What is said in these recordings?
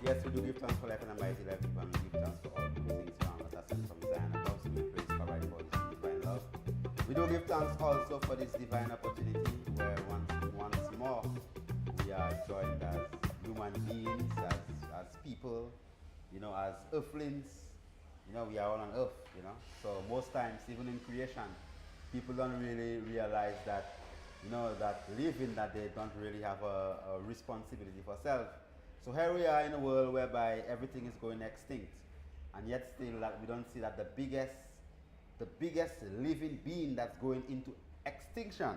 Yes, we do give thanks for life and mighty life, and we give thanks for all good things from us. That's from Zion above, so we praise God right for this divine love. We do give thanks also for this divine opportunity where once more we are joined as human beings, as people, as earthlings. We are all on earth, So most times, even in creation, people don't really realize that, that living, that they don't really have a responsibility for self. So here we are in a world whereby everything is going extinct, and yet still that we don't see that the biggest living being that's going into extinction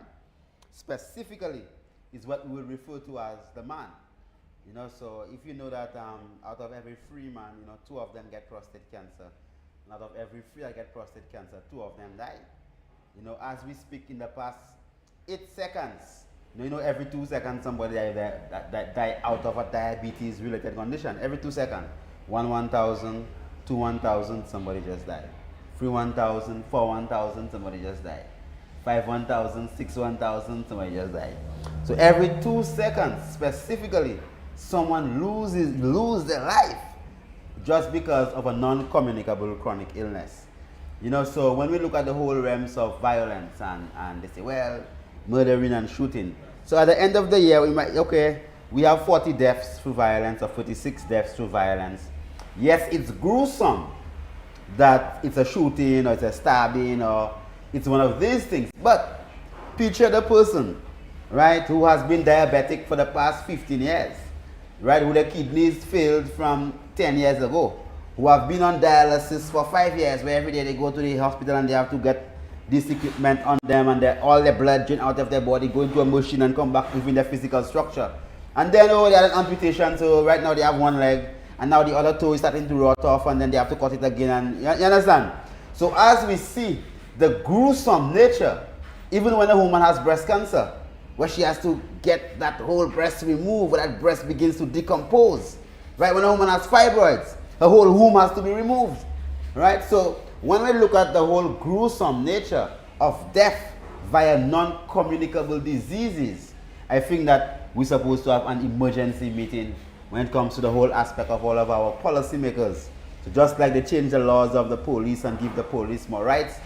specifically is what we will refer to as the man. So if you know that out of every 3 man, 2 of them get prostate cancer, and out of every 3 that get prostate cancer, 2 of them die. As we speak, in the past 8 seconds, every 2 seconds somebody die out of a diabetes related condition. Every 2 seconds. 1,000, 2 1,000, somebody just died. 3 1,000, 4 1,000, somebody just died. 5 1,000, 6 1,000, somebody just died. So every 2 seconds specifically, someone lose their life just because of a non-communicable chronic illness. So when we look at the whole realms of violence and they say, well, murdering and shooting. So at the end of the year, we have 40 deaths through violence or 46 deaths through violence. Yes, it's gruesome that it's a shooting or it's a stabbing or it's one of these things. But picture the person, right, who has been diabetic for the past 15 years, right, who their kidneys failed from 10 years ago, who have been on dialysis for 5 years, where every day they go to the hospital and they have to get this equipment on them, and all their blood drain out of their body, go into a machine and come back within their physical structure. And then they had an amputation, so right now they have one leg, and now the other toe is starting to rot off, and then they have to cut it again. And you understand? So as we see the gruesome nature, even when a woman has breast cancer, where she has to get that whole breast removed, where that breast begins to decompose, right? When a woman has fibroids, her whole womb has to be removed, right? So when we look at the whole gruesome nature of death via non-communicable diseases, I think that we're supposed to have an emergency meeting when it comes to the whole aspect of all of our policymakers. So just like they change the laws of the police and give the police more rights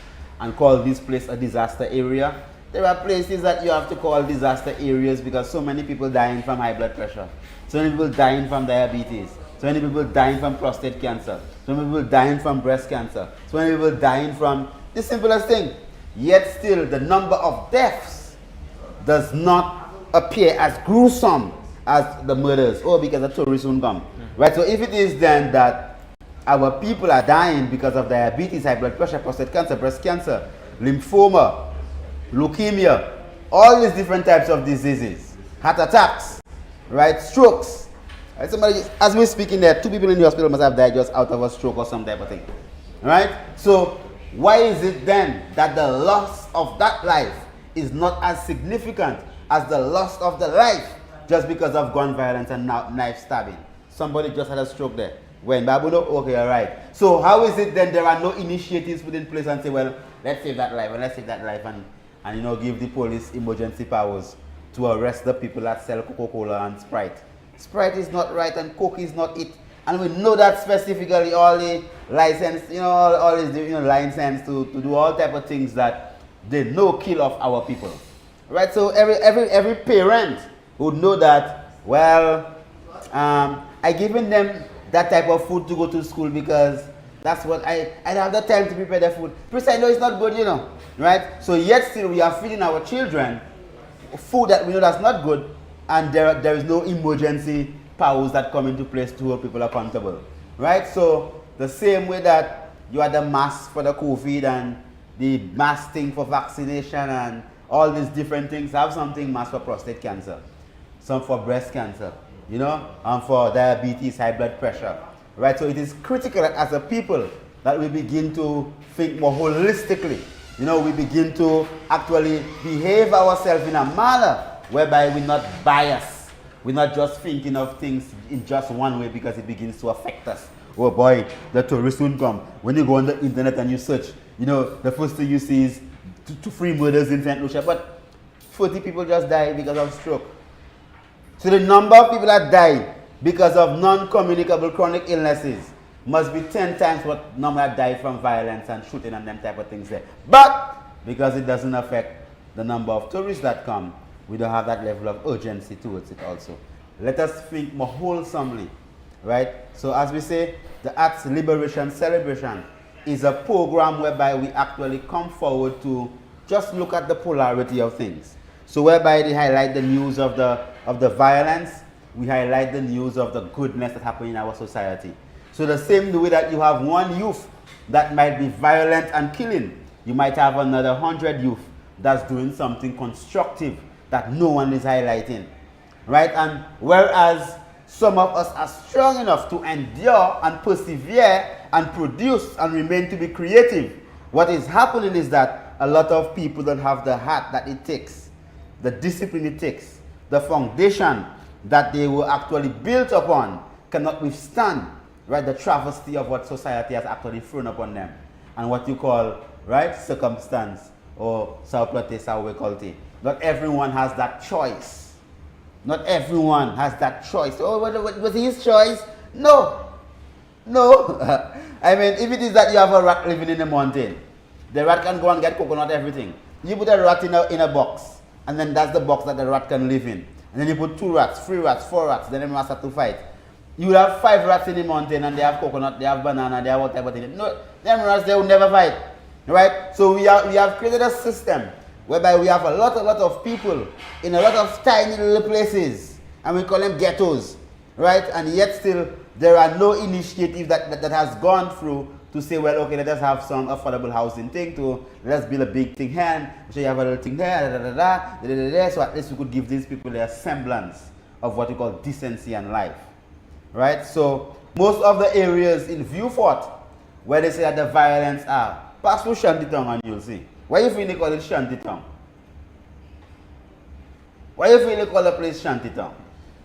and call this place a disaster area, there are places that you have to call disaster areas because so many people dying from high blood pressure, so many people dying from diabetes, so many people dying from prostate cancer, so many people dying from breast cancer, so many people dying from the simplest thing. Yet still the number of deaths does not appear as gruesome as the murders. Oh, because the tourists won't come. Right? So if it is then that our people are dying because of diabetes, high blood pressure, prostate cancer, breast cancer, lymphoma, leukemia, all these different types of diseases, heart attacks, right, strokes. Right? Somebody, as we're speaking there, 2 people in the hospital must have died just out of a stroke or some type of thing. Right? So why is it then that the loss of that life is not as significant as the loss of the life just because of gun violence and knife stabbing? Somebody just had a stroke there. When Babulo, okay, all right. So how is it then there are no initiatives put in place and say, well, let's save that life, and let's save that life, and give the police emergency powers to arrest the people that sell Coca-Cola and Sprite. Sprite is not right and Coke is not it. And we know that specifically all the license, all these license to do all type of things that they know kill off our people. Right? So every parent would know that, well, I given them that type of food to go to school because that's what I have the time to prepare the food. Plus I know it's not good, right? So yet still we are feeding our children food that we know that's not good, and there is no emergency powers that come into place to hold people accountable, right? So the same way that you had the mask for the COVID and the mask thing for vaccination and all these different things, have something mask for prostate cancer, some for breast cancer, and for diabetes, high blood pressure, right? So it is critical that as a people that we begin to think more holistically. We begin to actually behave ourselves in a manner whereby we're not biased we're not just thinking of things in just one way because it begins to affect us. Oh boy, the tourists soon come. When you go on the internet and you search, you know, the first thing you see is 3 murders in St. Lucia, but 40 people just died because of stroke. So the number of people that die because of non-communicable chronic illnesses must be 10 times what number that die from violence and shooting and them type of things there. But because it doesn't affect the number of tourists that come, we don't have that level of urgency towards it also. Let us think more wholesomely, right? So as we say, the Arts Liberation Celebration is a program whereby we actually come forward to just look at the polarity of things. So whereby they highlight the news of the violence, we highlight the news of the goodness that happens in our society. So the same way that you have one youth that might be violent and killing, you might have another 100 youth that's doing something constructive that no one is highlighting, right? And whereas some of us are strong enough to endure and persevere and produce and remain to be creative, what is happening is that a lot of people don't have the heart that it takes, the discipline it takes, the foundation that they were actually built upon cannot withstand, right, the travesty of what society has actually thrown upon them and what you call, right, circumstance or sauplate. Not everyone has that choice. Not everyone has that choice. Oh, what was his choice? No. No. I mean, if it is that you have a rat living in the mountain, the rat can go and get coconut, everything. You put a rat in a box, and then that's the box that the rat can live in. And then you put 2 rats, 3 rats, 4 rats, then they must have to fight. You will have 5 rats in the mountain, and they have coconut, they have banana, they have whatever thing. No, them rats, they will never fight. Right? So we have created a system whereby we have a lot of people in a lot of tiny little places, and we call them ghettos, right? And yet still there are no initiative that has gone through to say, well, okay, let us have some affordable housing thing to, let's build a big thing here, so you have a little thing there, so at least we could give these people a semblance of what we call decency and life, right? So most of the areas in Viewfort where they say that the violence are, pass through Shantytown and you'll see. Why you feel they call it Shantytown? Why you feel they call the place Shantytown?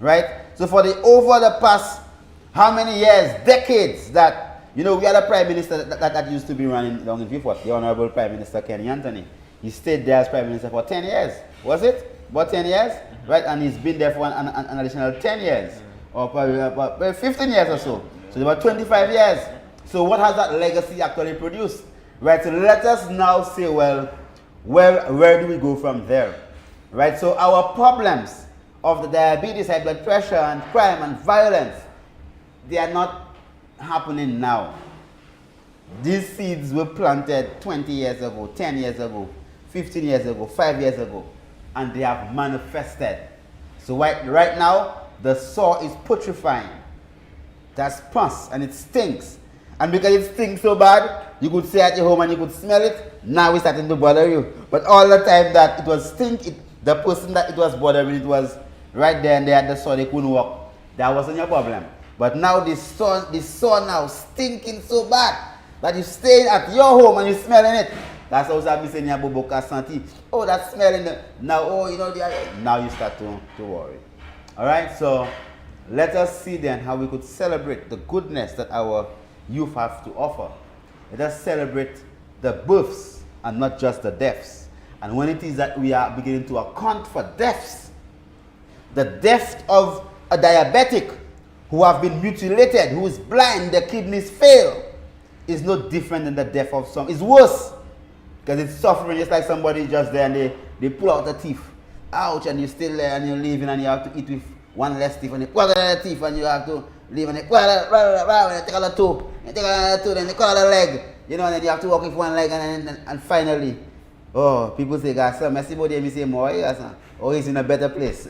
Right? So for over the past, how many years, decades that, you know, we had a prime minister that used to be running down in Viewfort, the Honorable Prime Minister Kenny Anthony. He stayed there as Prime Minister for 10 years. Was it? About 10 years? Right? And he's been there for an additional 10 years. Or probably 15 years or so. So about 25 years. So what has that legacy actually produced? Right, so let us now say, well, where do we go from there? Right, so our problems of the diabetes, high blood pressure, and crime and violence, they are not happening now. These seeds were planted 20 years ago, 10 years ago, 15 years ago, 5 years ago, and they have manifested. So right now, the soil is putrefying. That's pus, and it stinks. And because it stinks so bad, you could stay at your home and you could smell it. Now it's starting to bother you. But all the time that it was the person that it was bothering, it was right there and they had the soil, they couldn't walk. That wasn't your problem. But now the soil now stinking so bad that you stay at your home and you're smelling it. That's how I'm saying your boboka santi. Oh, that's smelling now. Oh, you know, now you start to worry. All right. So let us see then how we could celebrate the goodness that our youth have to offer. Let us celebrate the births and not just the deaths. And when it is that we are beginning to account for deaths, the death of a diabetic who have been mutilated, who is blind, their kidneys fail, is no different than the death of some. It's worse because it's suffering. It's like somebody just there and they pull out the teeth. Ouch, and you're still there and you're leaving and you have to eat with one less teeth and you pull out the teeth and you have to leave and you take out the toe, then you cut out the leg, you know, and then you have to walk with one leg and finally, oh, people say, God, sir, Messi body, me say more, oh, he's in a better place.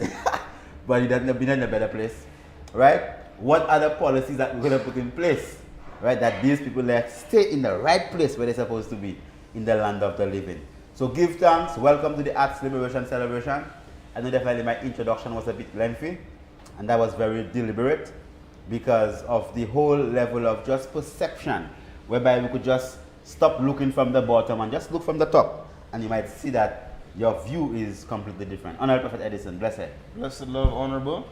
But he doesn't be in a better place, right? What are the policies that we're going to put in place, right, that these people stay in the right place where they're supposed to be, in the land of the living. So give thanks. Welcome to the Arts Liberation Celebration. I know definitely my introduction was a bit lengthy, and that was very deliberate because of the whole level of just perception, whereby we could just stop looking from the bottom and just look from the top, and you might see that your view is completely different. Honorable Prophet Edison, blessed. Blessed love, Honorable.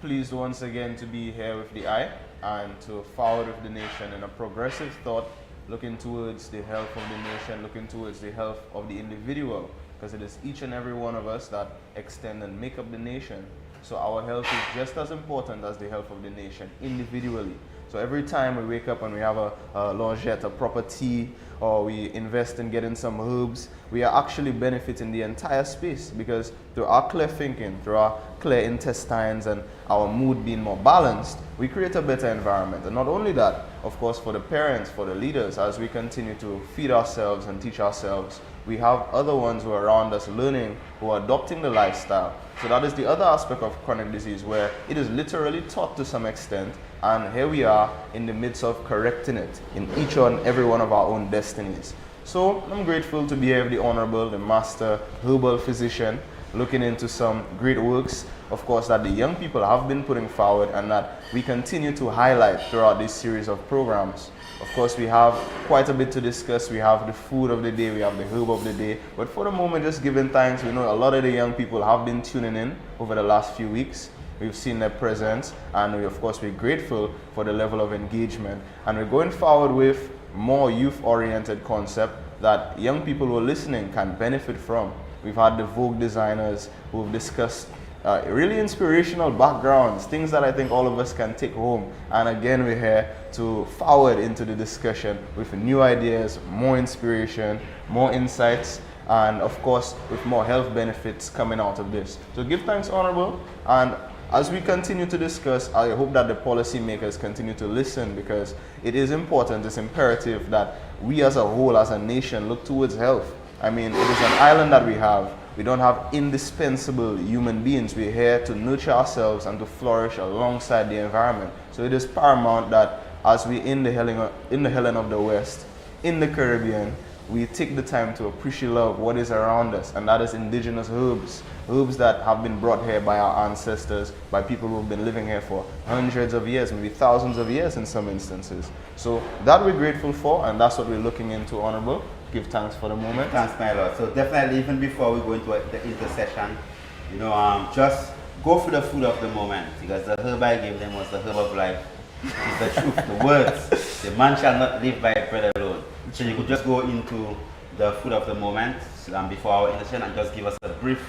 Pleased once again to be here with the eye and to forward with the nation in a progressive thought, looking towards the health of the nation, looking towards the health of the individual, because it is each and every one of us that extend and make up the nation. So our health is just as important as the health of the nation individually. So every time we wake up and we have a lingette, a proper tea, or we invest in getting some herbs, we are actually benefiting the entire space, because through our clear thinking, through our clear intestines and our mood being more balanced, we create a better environment. And not only that, of course, for the parents, for the leaders, as we continue to feed ourselves and teach ourselves, we have other ones who are around us learning, who are adopting the lifestyle. So that is the other aspect of chronic disease, where it is literally taught to some extent, and here we are in the midst of correcting it in each and every one of our own destinies. So I'm grateful to be here with the Honorable, the Master Herbal Physician, looking into some great works, of course, that the young people have been putting forward and that we continue to highlight throughout this series of programs. Of course, we have quite a bit to discuss. We have the food of the day, we have the herb of the day. But for the moment, just giving thanks, we know a lot of the young people have been tuning in over the last few weeks. We've seen their presence, and we, of course, we're grateful for the level of engagement. And we're going forward with more youth-oriented concept that young people who are listening can benefit from. We've had the Vogue designers who've discussed really inspirational backgrounds, things that I think all of us can take home. And again, we're here to forward into the discussion with new ideas, more inspiration, more insights, and of course, with more health benefits coming out of this. So give thanks, Honorable. And as we continue to discuss, I hope that the policymakers continue to listen, because it is important, it's imperative that we as a whole, as a nation, look towards health. I mean, it is an island that we have. We don't have indispensable human beings. We're here to nurture ourselves and to flourish alongside the environment. So it is paramount that as we in the Helen of the West, in the Caribbean, we take the time to appreciate love what is around us, and that is indigenous herbs. Herbs that have been brought here by our ancestors, by people who have been living here for hundreds of years, maybe thousands of years in some instances. So that we're grateful for, and that's what we're looking into, Honorable. Give thanks for the moment. Thanks, my lord. So definitely, even before we go into the intercession, just go for the food of the moment, because the herb I gave them was the herb of life. It's the truth, the words. The man shall not live by bread alone. So you could just go into the food of the moment before our intercession and just give us a brief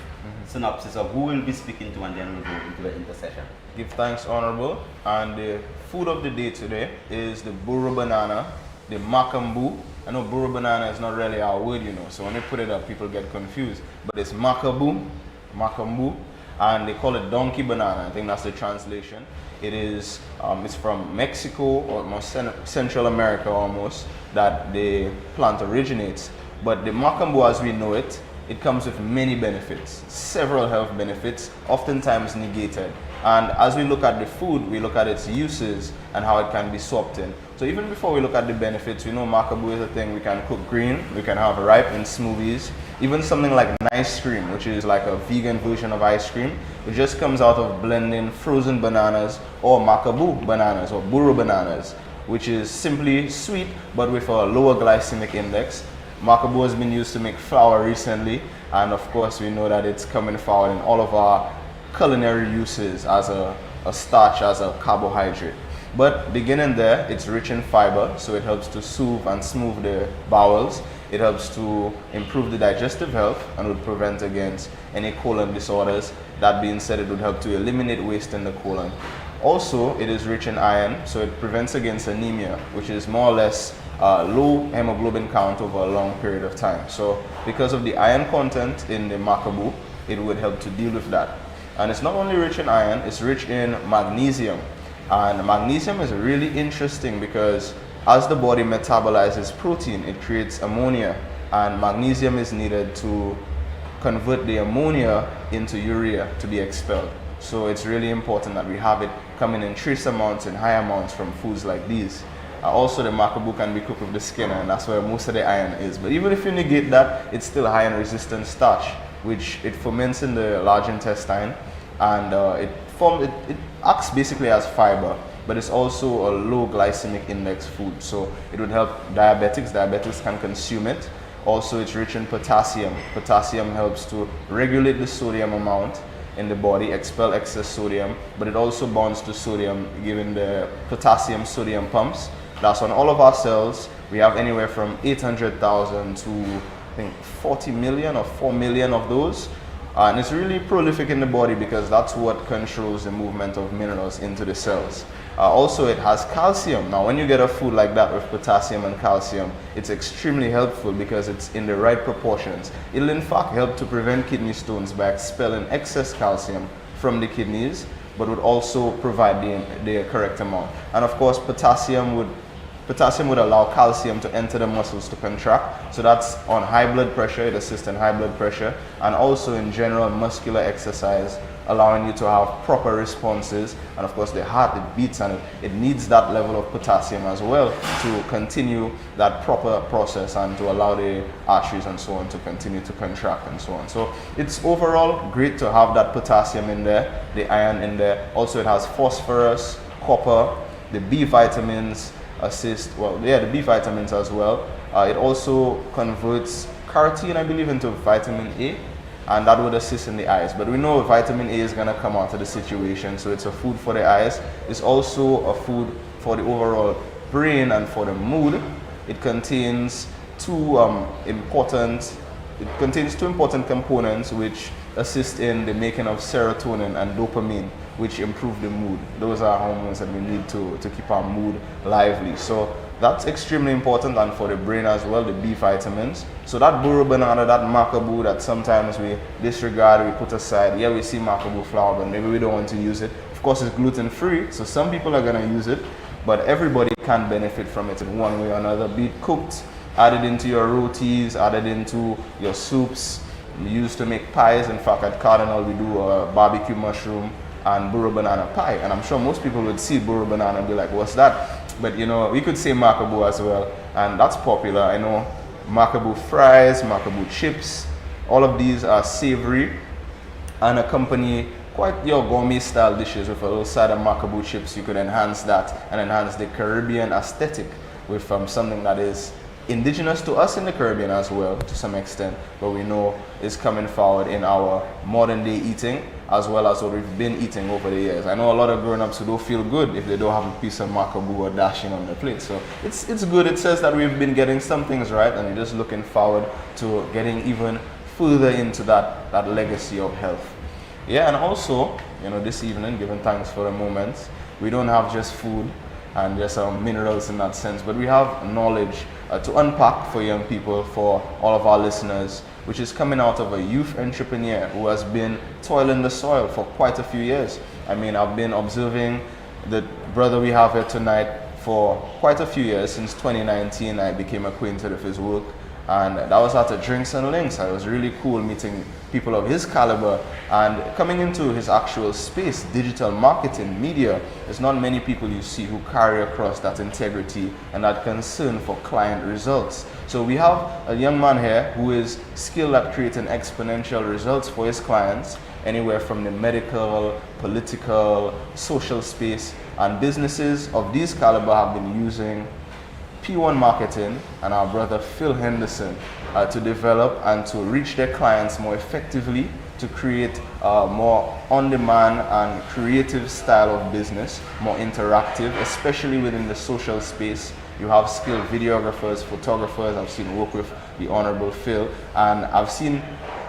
synopsis of who we'll be speaking to, and then we'll go into the intercession. Give thanks, Honorable. And the food of the day today is the burro banana, the macambu. I know burro banana is not really our word, so when they put it up, people get confused. But it's macambu, and they call it donkey banana. I think that's the translation. It is, it's from Mexico, or more Central America almost, that the plant originates. But the macambu, as we know it, it comes with many benefits, several health benefits, oftentimes negated. And as we look at the food, we look at its uses and how it can be swapped in. So even before we look at the benefits, we know macambu is a thing we can cook green, we can have ripe in smoothies, even something like ice cream, which is like a vegan version of ice cream. It just comes out of blending frozen bananas or macambu bananas or burro bananas, which is simply sweet but with a lower glycemic index. Macambu has been used to make flour recently, and of course we know that it's coming forward in all of our culinary uses as a starch, as a carbohydrate. But beginning there, it's rich in fiber, so it helps to soothe and smooth the bowels. It helps to improve the digestive health and would prevent against any colon disorders. That being said, it would help to eliminate waste in the colon. Also, it is rich in iron, so it prevents against anemia, which is more or less low hemoglobin count over a long period of time. So because of the iron content in the macambu, it would help to deal with that. And it's not only rich in iron, it's rich in magnesium. And magnesium is really interesting because as the body metabolizes protein, it creates ammonia, and magnesium is needed to convert the ammonia into urea to be expelled. So it's really important that we have it coming in trace amounts and high amounts from foods like these. Also, the macambu can be cooked with the skin, and that's where most of the iron is. But even if you negate that, it's still high in resistant starch, which it ferments in the large intestine, and it acts basically as fiber, but it's also a low glycemic index food, so it would help diabetics. Diabetics can consume it. Also, it's rich in potassium. Potassium helps to regulate the sodium amount, in the body, expel excess sodium, but it also bonds to sodium, giving the potassium sodium pumps. That's on all of our cells. We have anywhere from 800,000 to I think 40 million or 4 million of those. And it's really prolific in the body because that's what controls the movement of minerals into the cells. Also, it has calcium. Now, when you get a food like that with potassium and calcium, it's extremely helpful because it's in the right proportions. It'll in fact help to prevent kidney stones by expelling excess calcium from the kidneys, but would also provide the correct amount. And of course, potassium would allow calcium to enter the muscles to contract. So that's on high blood pressure, it assists in high blood pressure, and also in general muscular exercise, allowing you to have proper responses. And of course the heart, it beats and it needs that level of potassium as well to continue that proper process and to allow the arteries and so on to continue to contract and so on. So it's overall great to have that potassium in there, the iron in there. Also it has phosphorus, copper, the B vitamins assist, the B vitamins as well. It also converts carotene, I believe, into vitamin A, and that would assist in the eyes. But we know vitamin A is going to come out of the situation, so it's a food for the eyes. It's also a food for the overall brain and for the mood. It contains two important components which assist in the making of serotonin and dopamine, which improve the mood. Those are hormones that we need to keep our mood lively. So that's extremely important, and for the brain as well, the B vitamins. So that burro banana, that makabu that sometimes we disregard, we put aside. Yeah, we see makabu flour, but maybe we don't want to use it. Of course, it's gluten-free, so some people are gonna use it, but everybody can benefit from it in one way or another, be it cooked, added into your rotis, added into your soups. We used to make pies. In fact, at Cardinal, we do a barbecue mushroom and burro banana pie, and I'm sure most people would see burro banana and be like, what's that? But you know, we could say makabu as well, and that's popular. I know makabu fries, makabu chips, all of these are savory and accompany quite your gourmet style dishes with a little side of makabu chips. You could enhance that and enhance the Caribbean aesthetic with something that is indigenous to us in the Caribbean as well, to some extent, but we know is coming forward in our modern day eating, as well as what we've been eating over the years. I know a lot of grown-ups who don't feel good if they don't have a piece of makabu or dashing on their plate. So it's good. It says that we've been getting some things right, and you're just looking forward to getting even further into that legacy of health. Yeah, and also, you know, this evening, giving thanks for the moment, we don't have just food and just minerals in that sense, but we have knowledge to unpack for young people, for all of our listeners, which is coming out of a youth entrepreneur who has been toiling the soil for quite a few years. I mean, I've been observing the brother we have here tonight for quite a few years. Since 2019, I became acquainted with his work, and that was at a Drinks and Links. It was really cool meeting people of his caliber and coming into his actual space, digital marketing, media. There's not many people you see who carry across that integrity and that concern for client results. So we have a young man here who is skilled at creating exponential results for his clients, anywhere from the medical, political, social space, and businesses of these caliber have been using P1 Marketing and our brother Phil Henderson to develop and to reach their clients more effectively, to create a more on-demand and creative style of business, more interactive, especially within the social space. You have skilled videographers, photographers. I've seen work with the Honorable Phil, and I've seen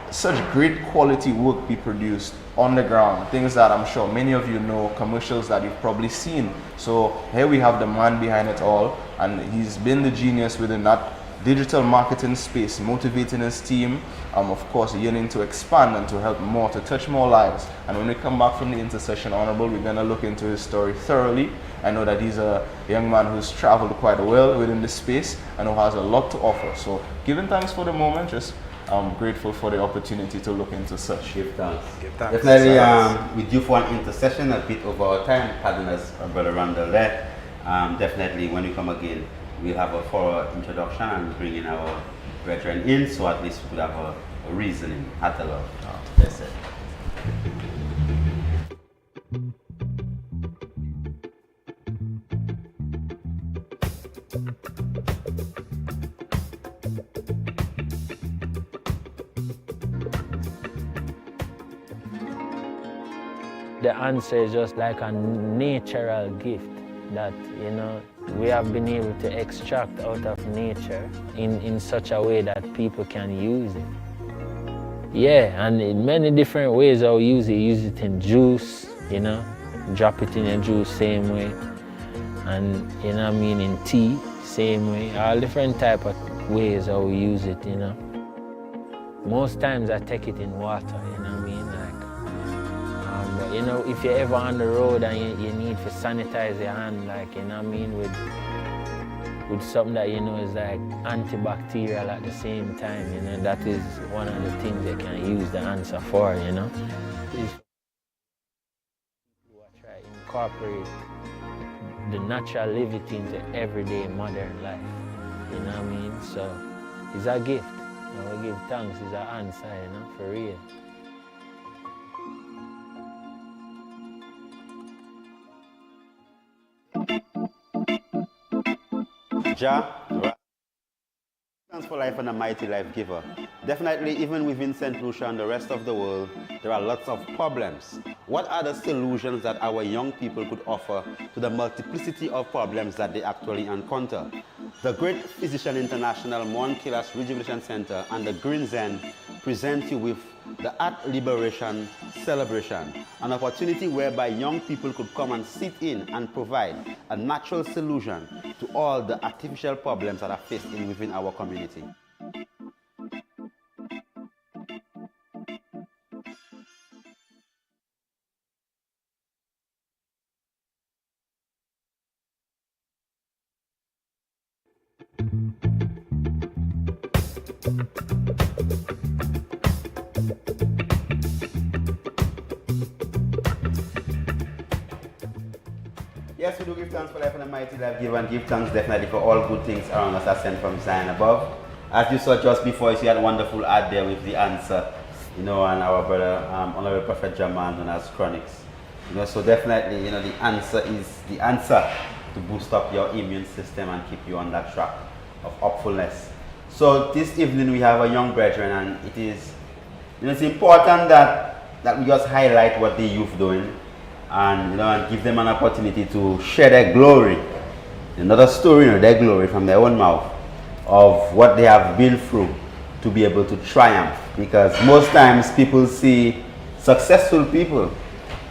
such great quality work be produced on the ground, things that I'm sure many of you know, commercials that you've probably seen. So here we have the man behind it all, and he's been the genius within that digital marketing space, motivating his team, of course yearning to expand and to help more, to touch more lives. And when we come back from the intercession, Honorable, we're going to look into his story thoroughly. I know that he's a young man who's traveled quite well within this space and who has a lot to offer. So giving thanks for the moment, just I'm grateful for the opportunity to look into such. Give thanks. Definitely, we do for an intercession a bit over our time. Pardon us, Brother Randall there. Definitely, when we come again, we'll have a thorough introduction and bring in our brethren in, so at least we could have a reasoning at the love. That's it. The answer is just like a natural gift that, you know, we have been able to extract out of nature in such a way that people can use it. Yeah, and in many different ways I'll use it. Use it in juice, you know, drop it in your juice same way. And, you know what I mean, in tea, same way. All different type of ways I'll use it, you know. Most times I take it in water, you know what I mean? Like, but you know, if you're ever on the road and you need to sanitize your hand, like, you know what I mean, with something that, you know, is like antibacterial at the same time, you know, that is one of the things they can use the answer for, you know. People try to incorporate the natural living into everyday modern life, you know what I mean? So it's a gift. You know, we give thanks is an answer, you know, for real. Jah, Thanks for Life and a Mighty Life Giver. Definitely, even within St. Lucia and the rest of the world, there are lots of problems. What are the solutions that our young people could offer to the multiplicity of problems that they actually encounter? The Great Physician International Moankilas Rejuvenation Center and the Green Zen present you with the Art Liberation Celebration, an opportunity whereby young people could come and sit in and provide a natural solution to all the artificial problems that are faced within our community. Yes, we do give thanks for Life and a Mighty Life Giver, and give thanks definitely for all good things around us are sent from Zion above. As you saw just before, you see that wonderful ad there with the answer, you know, and our brother, Honorable Prophet Jaman, known as Chronics. You know, so definitely, you know, the answer is the answer to boost up your immune system and keep you on that track of hopefulness. So this evening we have a young brethren, and it is, you know, it's important that we just highlight what the youth doing, and, you know, and give them an opportunity to share their glory, another story, you know, their glory from their own mouth of what they have been through to be able to triumph. Because most times people see successful people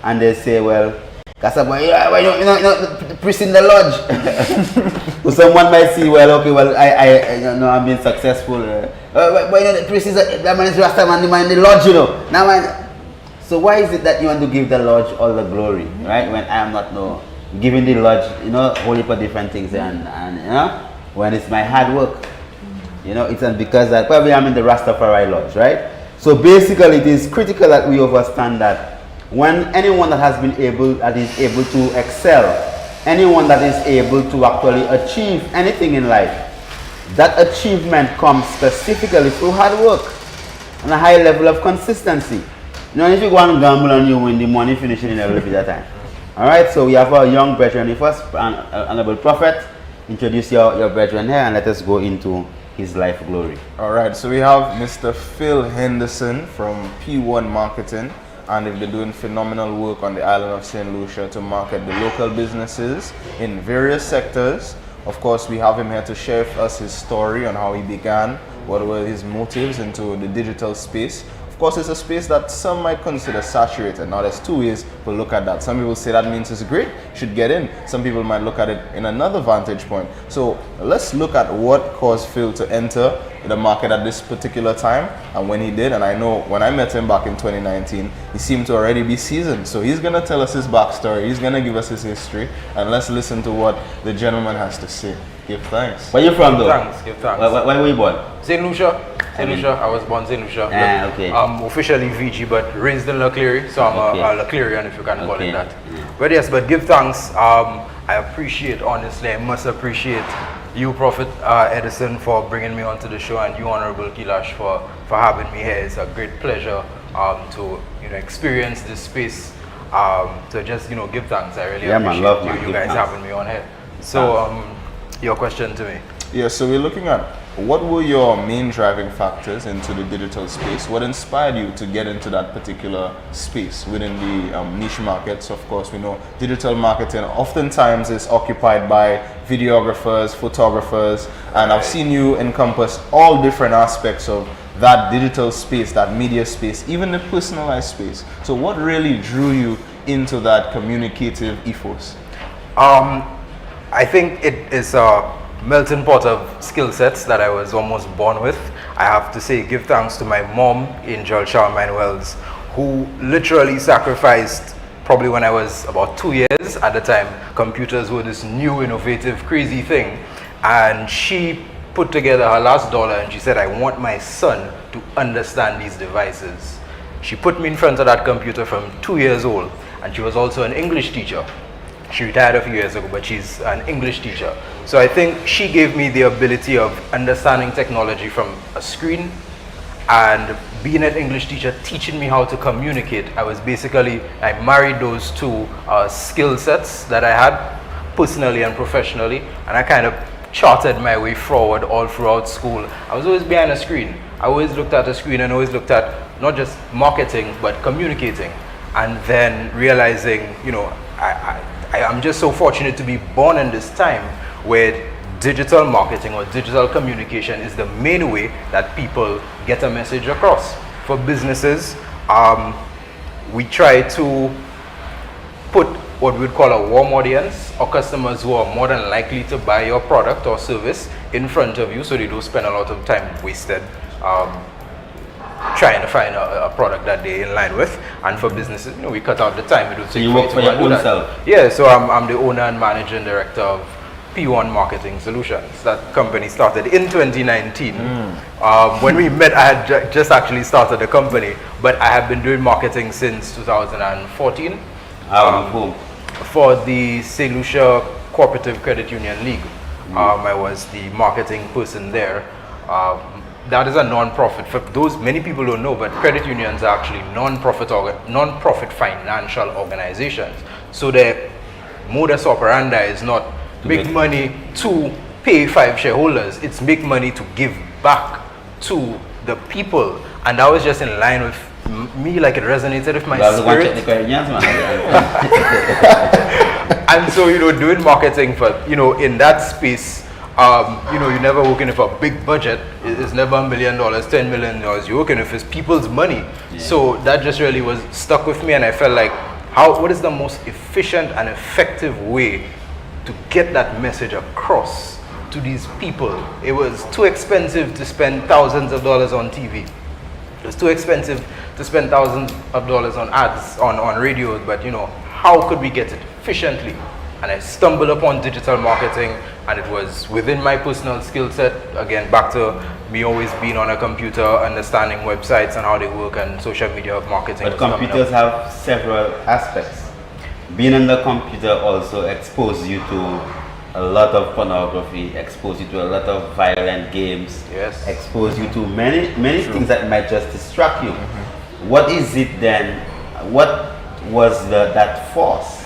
and they say, well, Kasaboy, you know, the priest in the lodge. So someone might see, well, okay, well, I you know, I'm being successful. But you know, the priest is that man is Rasta man, the man in the lodge, you know. Now, man. So why is it that you want to give the lodge all the glory, right? When I am not giving the lodge, you know, whole heap of different things, and you know, when it's my hard work, you know, it's because that probably I'm in the Rastafari lodge, right? So basically, it is critical that we understand that when anyone that has been able, that is able to excel, anyone that is able to actually achieve anything in life, that achievement comes specifically through hard work and a high level of consistency. You know, if you go and gamble and you win, the money finishing in a little bit of time. Alright, so we have our young brethren with us, Honorable Prophet. Introduce your brethren here and let us go into his life glory. Alright, so we have Mr. Phil Henderson from P1 Marketing, and they've been doing phenomenal work on the island of St. Lucia to market the local businesses in various sectors. Of course, we have him here to share with us his story on how he began, what were his motives into the digital space. Of course, it's a space that some might consider saturated. Now, there's two ways to look at that. Some people say that means it's great, should get in. Some people might look at it in another vantage point. So let's look at what caused Phil to enter the market at this particular time and when he did. And I know when I met him back in 2019, he seemed to already be seasoned. So he's going to tell us his backstory. He's going to give us his history. And let's listen to what the gentleman has to say. Give thanks. Where are you from, though? Give thanks. Where were you born? St. Lucia. St. Lucia. I was born St. Lucia. Okay. I'm officially VG, but raised in Laclery, so I'm a Laclerian, if you can call it that. But yes, but give thanks. I appreciate, honestly, I must appreciate you, Prophet Edison, for bringing me onto the show, and you, Honorable Kilash, for having me here. It's a great pleasure to, you know, experience this space. To just, you know, give thanks. I really appreciate you guys having me on here. So your question to me. Yeah, so we're looking at what were your main driving factors into the digital space? What inspired you to get into that particular space within the niche markets? Of course, we know digital marketing oftentimes is occupied by videographers, photographers, and I've seen you encompass all different aspects of that digital space, that media space, even the personalized space. So what really drew you into that communicative ethos? I think it is a melting pot of skill sets that I was almost born with. I have to say, give thanks to my mom, Angel Charmaine Wells, who literally sacrificed, probably when I was about 2 years at the time, computers were this new, innovative, crazy thing. And she put together her last dollar and she said, I want my son to understand these devices. She put me in front of that computer from 2 years old, and she was also an English teacher. She retired a few years ago, but she's an English teacher. So I think she gave me the ability of understanding technology from a screen, and being an English teacher teaching me how to communicate. I married those two skill sets that I had personally and professionally, and I kind of charted my way forward all throughout school. I was always behind a screen. I always looked at a screen and always looked at not just marketing, but communicating. And then realizing, you know, I'm just so fortunate to be born in this time where digital marketing or digital communication is the main way that people get a message across. For businesses, we try to put what we would call a warm audience, or customers who are more than likely to buy your product or service in front of you, so they don't spend a lot of time wasted trying to find a product that they're in line with. And for businesses, you know, we cut out the time. We don't take you work for your own self? Yeah, so I'm the owner and managing director of P1 Marketing Solutions. That company started in 2019. When we met, I had just actually started the company, but I have been doing marketing since 2014 for the St. Lucia Cooperative Credit Union League. I was the marketing person there. That is a non-profit. For those, many people don't know, but credit unions are actually non-profit financial organizations. So their modus operandi is not make money to pay 5 shareholders. It's make money to give back to the people. And that was just in line with me, like it resonated with my spirit. And so, you know, doing marketing for, you know, in that space, you know, you're never working for a big budget. It's never $1 million, $10 million. You're working with it's people's money. Yeah. So that just really was stuck with me, and I felt like, what is the most efficient and effective way to get that message across to these people? It was too expensive to spend thousands of dollars on TV. It was too expensive to spend thousands of dollars on ads, on radios, but you know, how could we get it efficiently? And I stumbled upon digital marketing, and it was within my personal skill set. Again, back to me always being on a computer, understanding websites and how they work, and social media marketing. But computers have several aspects. Being on the computer also exposes you to a lot of pornography, expose you to a lot of violent games, yes, expose you to many things that might just distract you. What is it then? What was that force?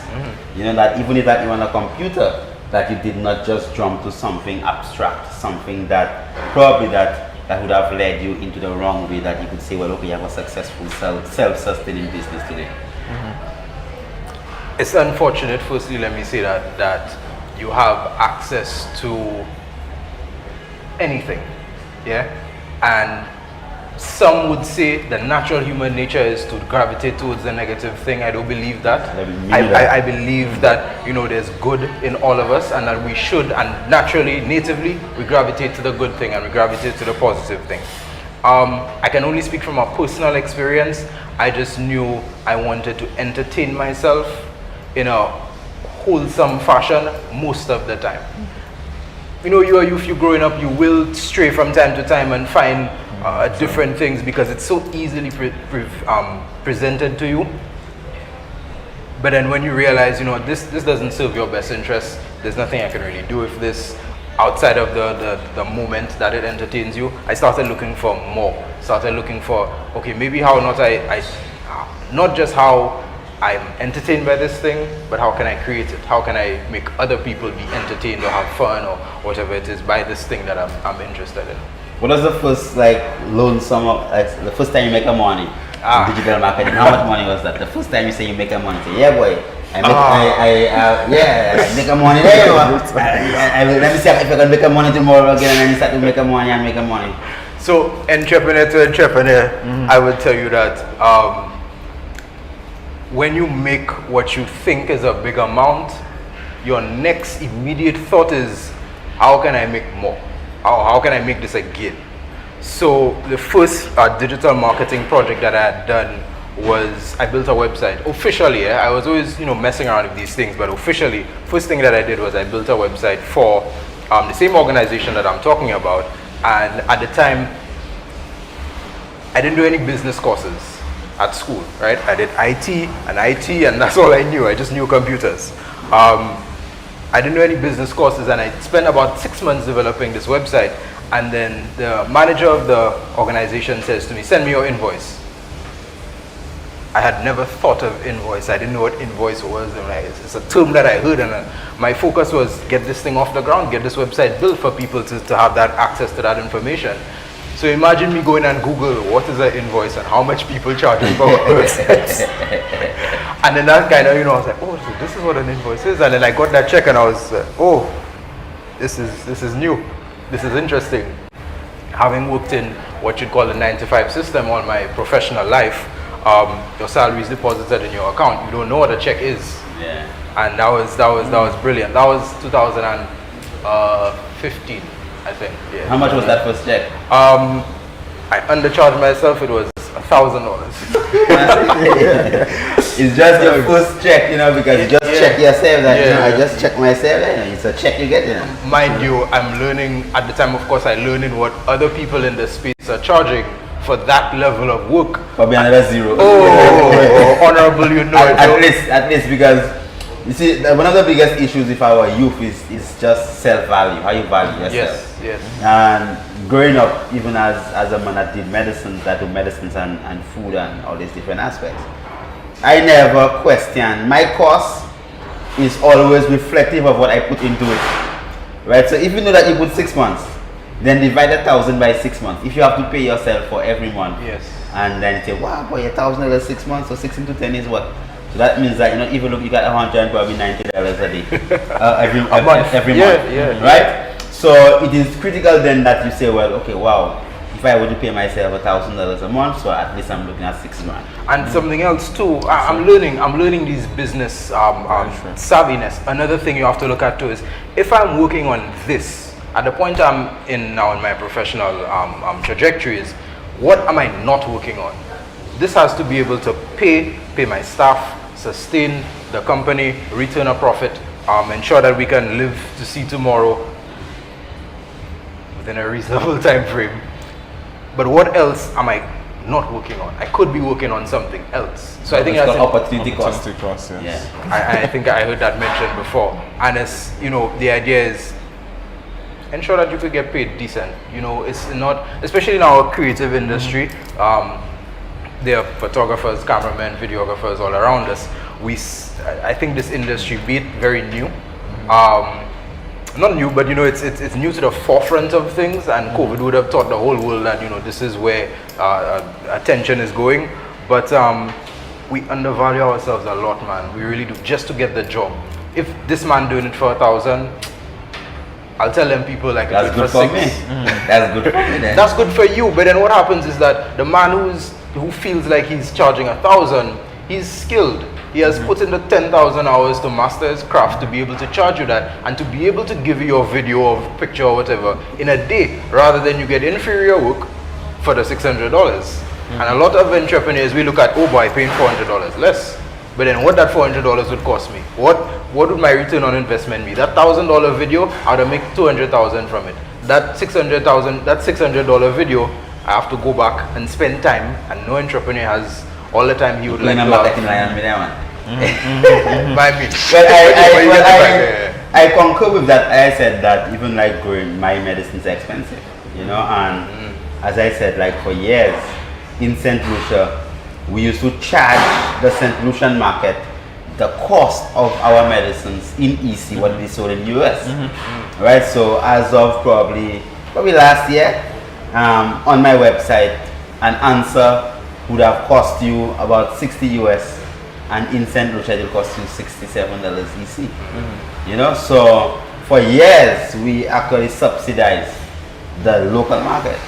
You know, that even if that you're on a computer, that you did not just jump to something abstract, something that probably that would have led you into the wrong way, that you could say, well, okay, you have a successful self-sustaining business today. It's unfortunate, firstly, let me say that you have access to anything, yeah? And some would say the natural human nature is to gravitate towards the negative thing. I don't believe that. I believe that, you know, there's good in all of us, and that we should, and naturally, natively, we gravitate to the good thing and we gravitate to the positive thing. I can only speak from a personal experience. I just knew I wanted to entertain myself in a wholesome fashion most of the time. You know, if you're growing up, you will stray from time to time and find different things because it's so easily presented to you. But then when you realize, you know, this doesn't serve your best interest, there's nothing I can really do with this outside of the moment that it entertains you, I started looking for more. Started looking for, okay, maybe how not just how I'm entertained by this thing, but how can I create it? How can I make other people be entertained or have fun or whatever it is by this thing that I'm interested in? What was the first like loan sum of the first time you make a money in digital marketing? How much money was that? The first time you say you make a money, say, yeah boy, I make a money there. Let me see if I can make a money tomorrow again, and then you start to make a money and make a money. So entrepreneur to entrepreneur, I would tell you that when you make what you think is a big amount, your next immediate thought is, how can I make more? How can I make this again? So the first digital marketing project that I had done was I built a website. Officially, I was always messing around with these things, but officially, first thing that I did was I built a website for the same organization that I'm talking about. And at the time, I didn't do any business courses at school, right? I did IT, and that's all I knew. I just knew computers. I didn't do any business courses, and I spent about 6 months developing this website. And then the manager of the organization says to me, send me your invoice. I had never thought of invoice. I didn't know what invoice was. And it's a term that I heard, and my focus was get this thing off the ground, get this website built for people to have that access to that information. So imagine me going and Google what is an invoice and how much people charge for websites. And then that kind of, I was like, oh, so this is what an invoice is. And then I got that check and I was, oh, this is new. This is interesting. Having worked in what you'd call the 9-to-5 system all my professional life, your salary is deposited in your account. You don't know what a check is. Yeah. And that was brilliant. That was 2015, I think. Yeah. How much was that first check? I undercharged myself. It was $1,000. It's just your first check, because you just check yourself. That I just check myself. It's a check you get. Mind you, I'm learning at the time. Of course, I'm learning what other people in the space are charging for that level of work. Probably another zero. Honorable, at least because you see, one of the biggest issues if our youth is just self-value, how you value yourself. Yes. And growing up, even as a man that did medicines, and food and all these different aspects, I never questioned. My cost is always reflective of what I put into it. Right? So if you know that you put 6 months, then divide 1,000 by 6 months. If you have to pay yourself for every month, yes, and then you say, wow, boy, $1,000 6 months, so 6 into 10 is what? So that means that even look, you got $190 a day every month, yeah, right? So it is critical then that you say, well, okay, wow, if I were to pay myself $1,000 a month, so at least I'm looking at 6 grand. And something else too, I'm learning these business savviness. Another thing you have to look at too is if I'm working on this at the point I'm in now in my professional trajectory is what am I not working on? This has to be able to pay my staff, sustain the company, return a profit, ensure that we can live to see tomorrow within a reasonable time frame. But what else am I not working on? I could be working on something else. So I think that's opportunity cost. Yes. Yeah. I think I heard that mentioned before. And it's, the idea is ensure that you could get paid decent. It's not, especially in our creative industry, there are photographers, cameramen, videographers all around us. I think this industry, be it very new, not new, but it's new to the forefront of things, and COVID would have taught the whole world that this is where attention is going. But we undervalue ourselves a lot, man. We really do, just to get the job. If this man doing it for 1,000, I'll tell them people like that's good for 6. That's good for me. Then. That's good for you. But then what happens is that the man who feels like he's charging 1,000, he's skilled. He has put in the 10,000 hours to master his craft to be able to charge you that and to be able to give you your video or picture or whatever in a day, rather than you get inferior work for the $600. And a lot of entrepreneurs, we look at, oh boy, paying $400 less. But then what that $400 would cost me? What would my return on investment be? That $1,000 video, I would make $200,000 from it. That $600 video, I have to go back and spend time, and no entrepreneur has all the time he would like to have. By me. But I concur with that. I said that even like growing my medicine is expensive, and as I said, like for years in St. Lucia, we used to charge the St. Lucian market the cost of our medicines in EC, what they sold in US. Right, so as of probably last year, on my website, an answer would have cost you about 60 US, and in St. Lucia it will cost you $67 EC. You know, so for years we actually subsidized the local market,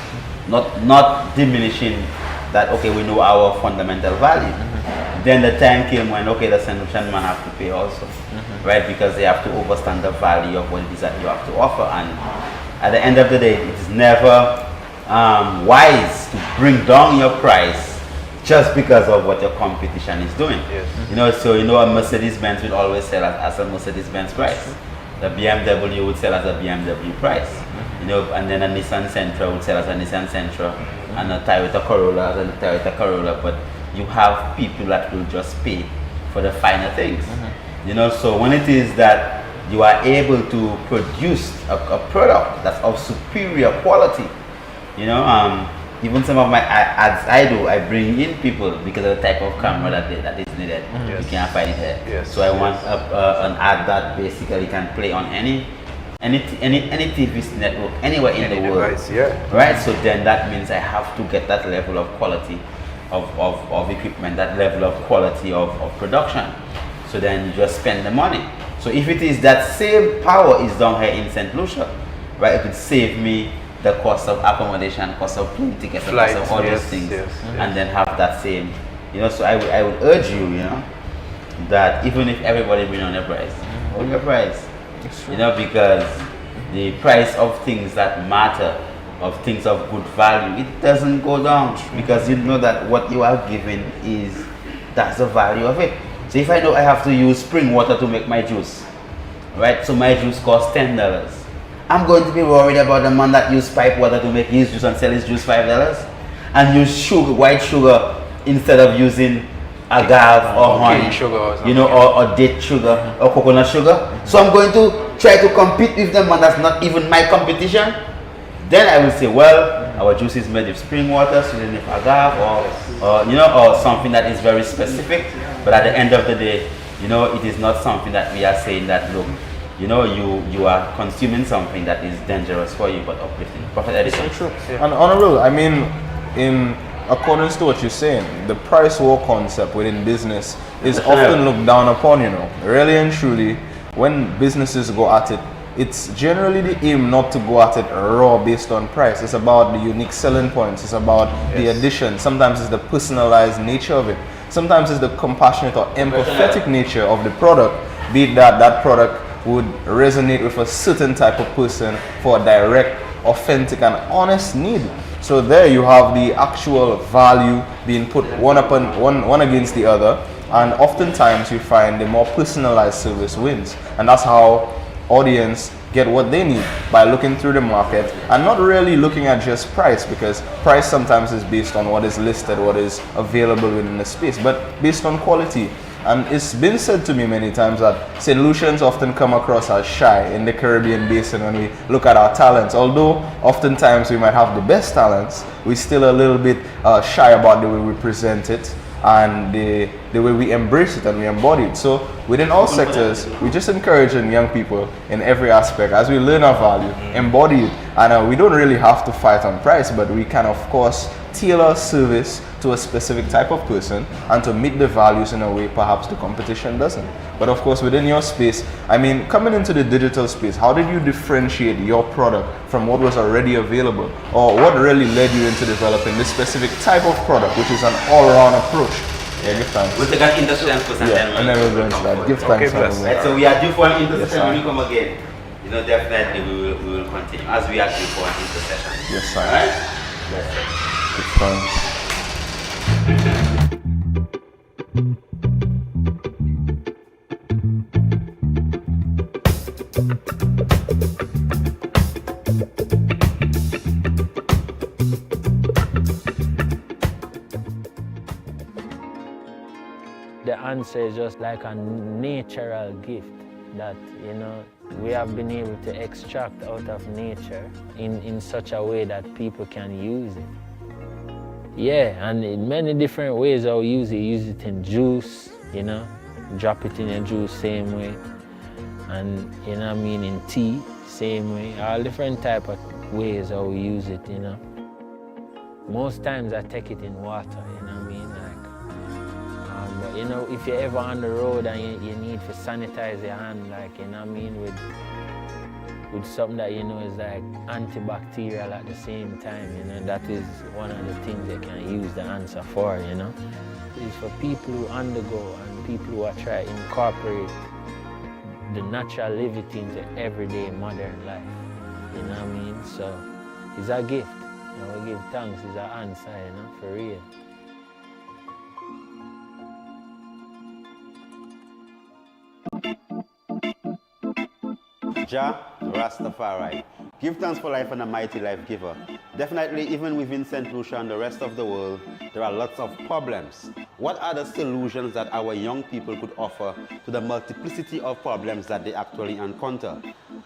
not diminishing that, okay, we know our fundamental value. Then the time came when, okay, the St. Lucian man have to pay also, right? Because they have to understand the value of what it is that you have to offer. And at the end of the day, it is never wise to bring down your price just because of what your competition is doing. You know, so you know, a Mercedes-Benz will always sell as a Mercedes-Benz price. The BMW would sell as a BMW price. You know, and then a Nissan Sentra would sell as a Nissan Sentra, and a Toyota Corolla as a Toyota Corolla. But you have people that will just pay for the finer things. You know, so when it is that you are able to produce a product that's of superior quality, you know, even some of my ads I bring in people because of the type of camera that is needed. You can't find it here. So I want an ad that basically can play on any TV network anywhere in the world. Right, so then that means I have to get that level of quality of equipment, that level of quality of production. So then you just spend the money. So if it is that same power is down here in St. Lucia, right, it would save me the cost of accommodation, cost of plane tickets, cost of all these things, and then have that same, you know. So I would urge you, you know, that even if everybody bring on their price, hold your price, you know, because the price of things that matter, of things of good value, it doesn't go down, because you know that what you are giving that's the value of it. So if I know I have to use spring water to make my juice, right, so my juice costs $10, I'm going to be worried about the man that used pipe water to make his juice and sell his juice $5, and use sugar, white sugar, instead of using agave or honey, sugar, you know, or date sugar or coconut sugar. So I'm going to try to compete with them, and that's not even my competition. Then I will say, well, our juice is made with spring water, sweetened with agave, or you know, or something that is very specific. But at the end of the day, you know, it is not something that we are saying that, look, you know, you are consuming something that is dangerous for you, but uplifting. Prophet Edison. So true. And honorable, I mean, in accordance to what you're saying, the price war concept within business is often looked down upon, you know. Really and truly, when businesses go at it, it's generally the aim not to go at it raw based on price. It's about the unique selling points. It's about the addition. Sometimes it's the personalized nature of it. Sometimes it's the compassionate or empathetic nature of the product, be it that product would resonate with a certain type of person for a direct, authentic and honest need. So there you have the actual value being put one against the other, and oftentimes you find the more personalized service wins. And that's how audience get what they need, by looking through the market and not really looking at just price, because price sometimes is based on what is listed, what is available within the space, but based on quality. And it's been said to me many times that St. Lucians often come across as shy in the Caribbean basin when we look at our talents. Although oftentimes we might have the best talents, we're still a little bit shy about the way we present it and the way we embrace it and we embody it. So within all sectors, we just encouraging young people in every aspect, as we learn our value, embody it. And we don't really have to fight on price, but we can of course tailor service to a specific type of person and to meet the values in a way perhaps the competition doesn't. But of course within your space, I mean, coming into the digital space, how did you differentiate your product from what was already available? Or what really led you into developing this specific type of product, which is an all-around approach? Yeah, give thanks. We'll take an intercession first, and then we'll go into that. Give thanks. Right, so we are due for an intercession when we come again. You know, definitely we will continue as we are due for an intercession. Yes, sir. All right? Yes, sir. Give thanks. The answer is just like a natural gift that, you know, we have been able to extract out of nature in such a way that people can use it. Yeah, and in many different ways I'll use it. Use it in juice, you know, drop it in your juice same way. And, you know what I mean, in tea, same way. All different type of ways I'll use it, you know. Most times I take it in water, you know what I mean? Like, but, you know, if you're ever on the road and you need to sanitize your hand, like, you know what I mean, with something that you know is like antibacterial at the same time, you know, that is one of the things they can use the answer for, you know. It's for people who undergo and people who are trying to incorporate the naturality into everyday modern life, you know what I mean? So it's a gift, you know, we give thanks, it's an answer, you know, for real. Jah Rastafari. Give thanks for life and a mighty life giver. Definitely, even within St. Lucia and the rest of the world, there are lots of problems. What are the solutions that our young people could offer to the multiplicity of problems that they actually encounter?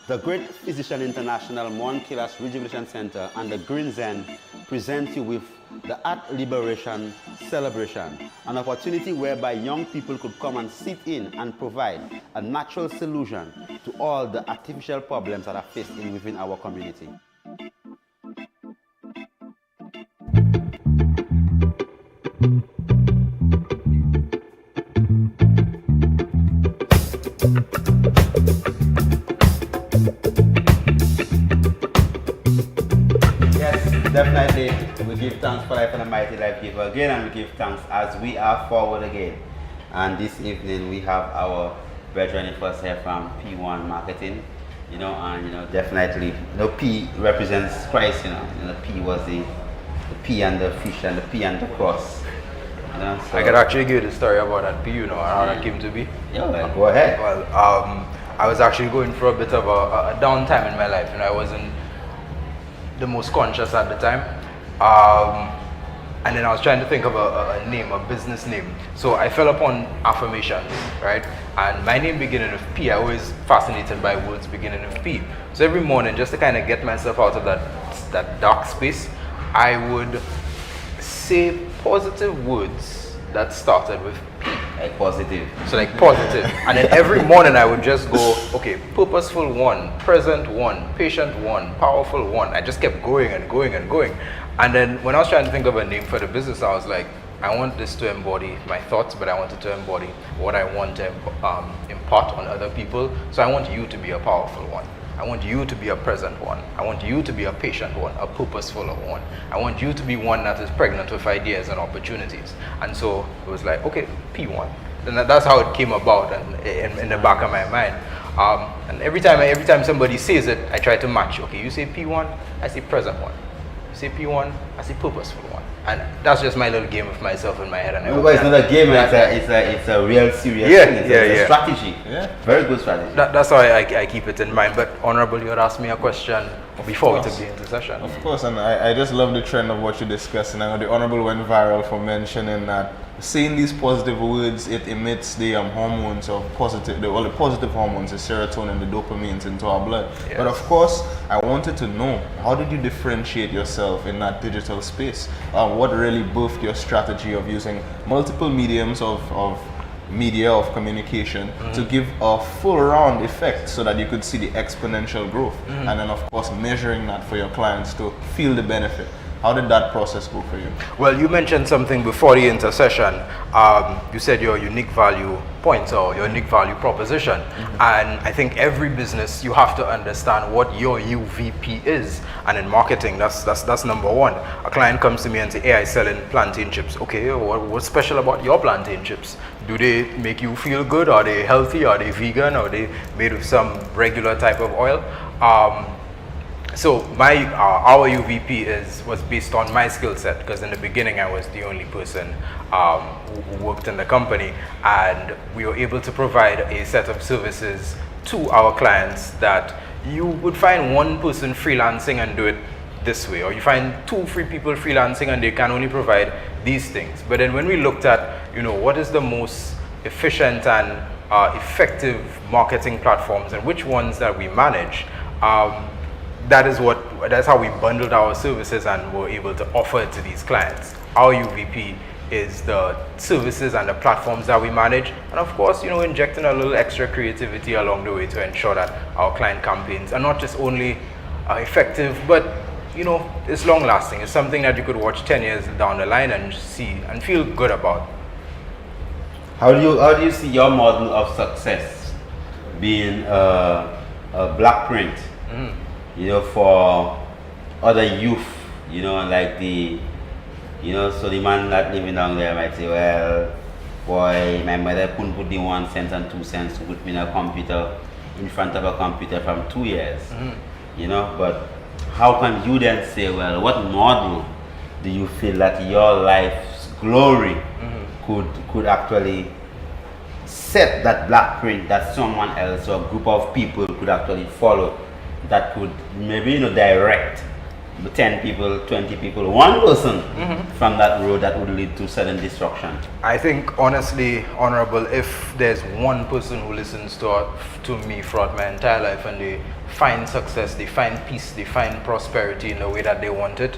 The Great Physician International Monkillas Rejuvenation Center and the Green Zen present you with the Art Liberation Celebration, an opportunity whereby young people could come and sit in and provide a natural solution to all the artificial problems that are faced within our community. Definitely, we give thanks for life and a mighty life giver again, and we give thanks as we are forward again. And this evening we have our brethren first here from P1 Marketing, you know, and you know, definitely, you know, P represents Christ, you know, P was the P and the fish and the P and the cross. You know, so I could actually give you the story about that P, you know, and how that came to be. Yeah, well, go ahead. Well, I was actually going through a bit of a downtime in my life, and I wasn't the most conscious at the time, and then I was trying to think of a name, a business name. So I fell upon affirmations, right? And my name beginning with P, I always fascinated by words beginning with P. So every morning, just to kind of get myself out of that dark space, I would say positive words that started with P. Like positive. So like positive. And then every morning I would just go, okay, purposeful one, present one, patient one, powerful one. I just kept going and going and going. And then when I was trying to think of a name for the business, I was like, I want this to embody my thoughts, but I want it to embody what I want to impart on other people. So I want you to be a powerful one. I want you to be a present one. I want you to be a patient one, a purposeful one. I want you to be one that is pregnant with ideas and opportunities. And so it was like, okay, P1. And that's how it came about, and in the back of my mind. And every time somebody says it, I try to match. Okay, you say P1, I say present one. You say P1, I say purposeful one. And that's just my little game with myself in my head. And no, it's not a game, it's a real serious thing. It's a strategy. Yeah. Very good strategy. That's how I keep it in mind. But Honorable, you had asked me a question before we took the intercession. Of course, and I just love the trend of what you're discussing. I know the Honorable went viral for mentioning that saying these positive words, it emits the hormones of positive, all the positive hormones, the serotonin, the dopamines into our blood. Yes. But of course, I wanted to know, how did you differentiate yourself in that digital space? What really birthed your strategy of using multiple mediums of media, of communication, to give a full round effect so that you could see the exponential growth, and then of course measuring that for your clients to feel the benefit? How did that process go for you? Well, you mentioned something before the intercession. You said your unique value points or your unique value proposition. And I think every business, you have to understand what your UVP is. And in marketing, that's number one. A client comes to me and say, hey, I selling plantain chips. Okay, what's special about your plantain chips? Do they make you feel good? Are they healthy? Are they vegan? Are they made with some regular type of oil? So our UVP was based on my skill set, because in the beginning I was the only person who worked in the company, and we were able to provide a set of services to our clients that you would find one person freelancing and do it this way, or you find 2-3 people freelancing and they can only provide these things. But then when we looked at, what is the most efficient and effective marketing platforms and which ones that we manage, that's how we bundled our services and were able to offer it to these clients. our UVP is the services and the platforms that we manage, and of course, injecting a little extra creativity along the way to ensure that our client campaigns are not just only effective, but it's long lasting. It's something that you could watch 10 years down the line and see and feel good about. How do you see your model of success being a black print, for other youth, like so the man that living down there might say, well, boy, my mother couldn't put the 1 cent and 2 cents to put me in a computer, in front of a computer from 2 years, but how can you then say, well, what model do you feel that your life's glory could actually set that black print that someone else or a group of people could actually follow, that could maybe direct 10 people, 20 people, one person from that road that would lead to sudden destruction? I think, honestly, Honorable, if there's one person who listens to me throughout my entire life and they find success, they find peace, they find prosperity in the way that they want it,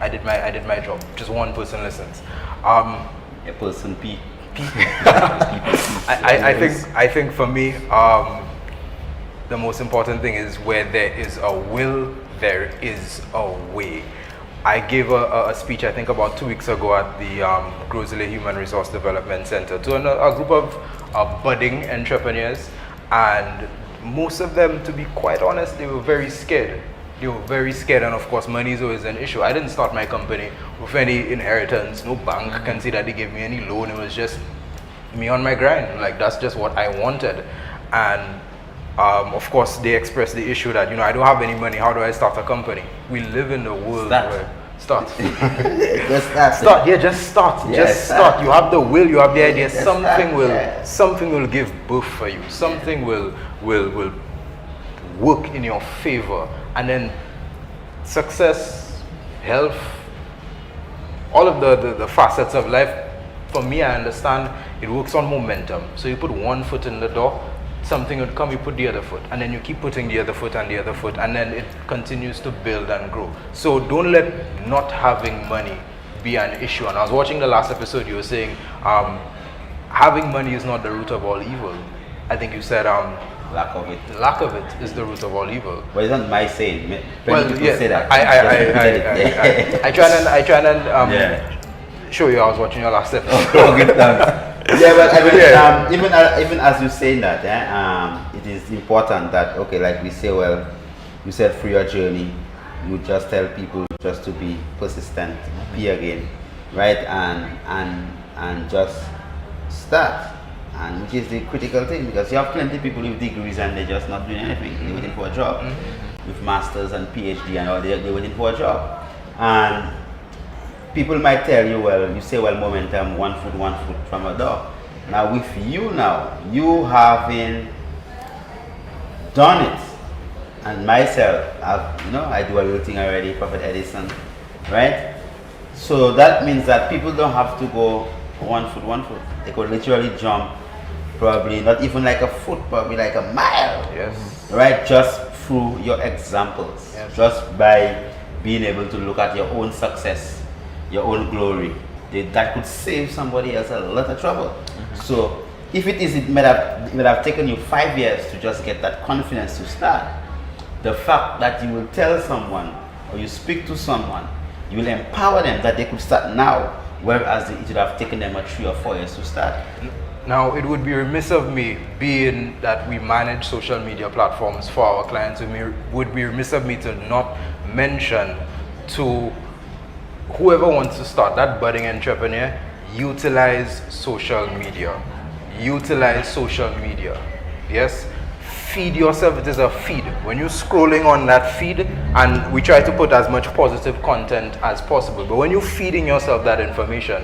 I did my job. Just one person listens. A person P. I think for me, the most important thing is where there is a will, there is a way. I gave a speech, I think about 2 weeks ago at the Grosley Human Resource Development Center to a group of budding entrepreneurs, and most of them, to be quite honest, they were very scared. They were very scared, and of course money is always an issue. I didn't start my company with any inheritance. No bank can say that they gave me any loan. It was just me on my grind. Like, that's just what I wanted. And of course they expressed the issue that I don't have any money. How do I start a company? We live in a world where start. Just start. Yeah, just start. Yeah, just start. You have the will. You have the idea. Something will give birth for you. Something will work in your favor. And then success, health, all of the facets of life, for me, I understand it works on momentum. So you put one foot in the door, something would come, you put the other foot, and then you keep putting the other foot and the other foot, and then it continues to build and grow. So don't let not having money be an issue. And I was watching the last episode, you were saying having money is not the root of all evil. I think you said lack of it. Lack of it is the root of all evil. Well, it's not my saying. Well, people yeah, say that. I try and show you I was watching your last episode. Oh, good, thanks. Yeah, but I mean, even as you're saying that, it is important that, okay, like we say, well, you said through your journey, you just tell people just to be persistent, be again, right, and just start. And which is the critical thing, because you have plenty of people with degrees and they're just not doing anything. They're waiting for a job. With masters and PhD and all, they're waiting for a job. And people might tell you, well, you say, well, momentum, one foot from a door. Now with you you having done it, and myself, I do a little thing already, Prophet Edison, right? So that means that people don't have to go one foot. They could literally jump, probably not even like a foot, probably like a mile. Yes. Right? Just through your examples. Yes. Just by being able to look at your own success, your own glory. That could save somebody else a lot of trouble. So if it might have taken you 5 years to just get that confidence to start, the fact that you will tell someone or you speak to someone, you will empower them that they could start now, whereas it would have taken them 3 or 4 years to start. Now, it would be remiss of me, being that we manage social media platforms for our clients, it would be remiss of me to not mention to whoever wants to start, that budding entrepreneur, utilize social media. Utilize social media. Yes? Feed yourself. It is a feed. When you're scrolling on that feed, and we try to put as much positive content as possible, but when you're feeding yourself that information,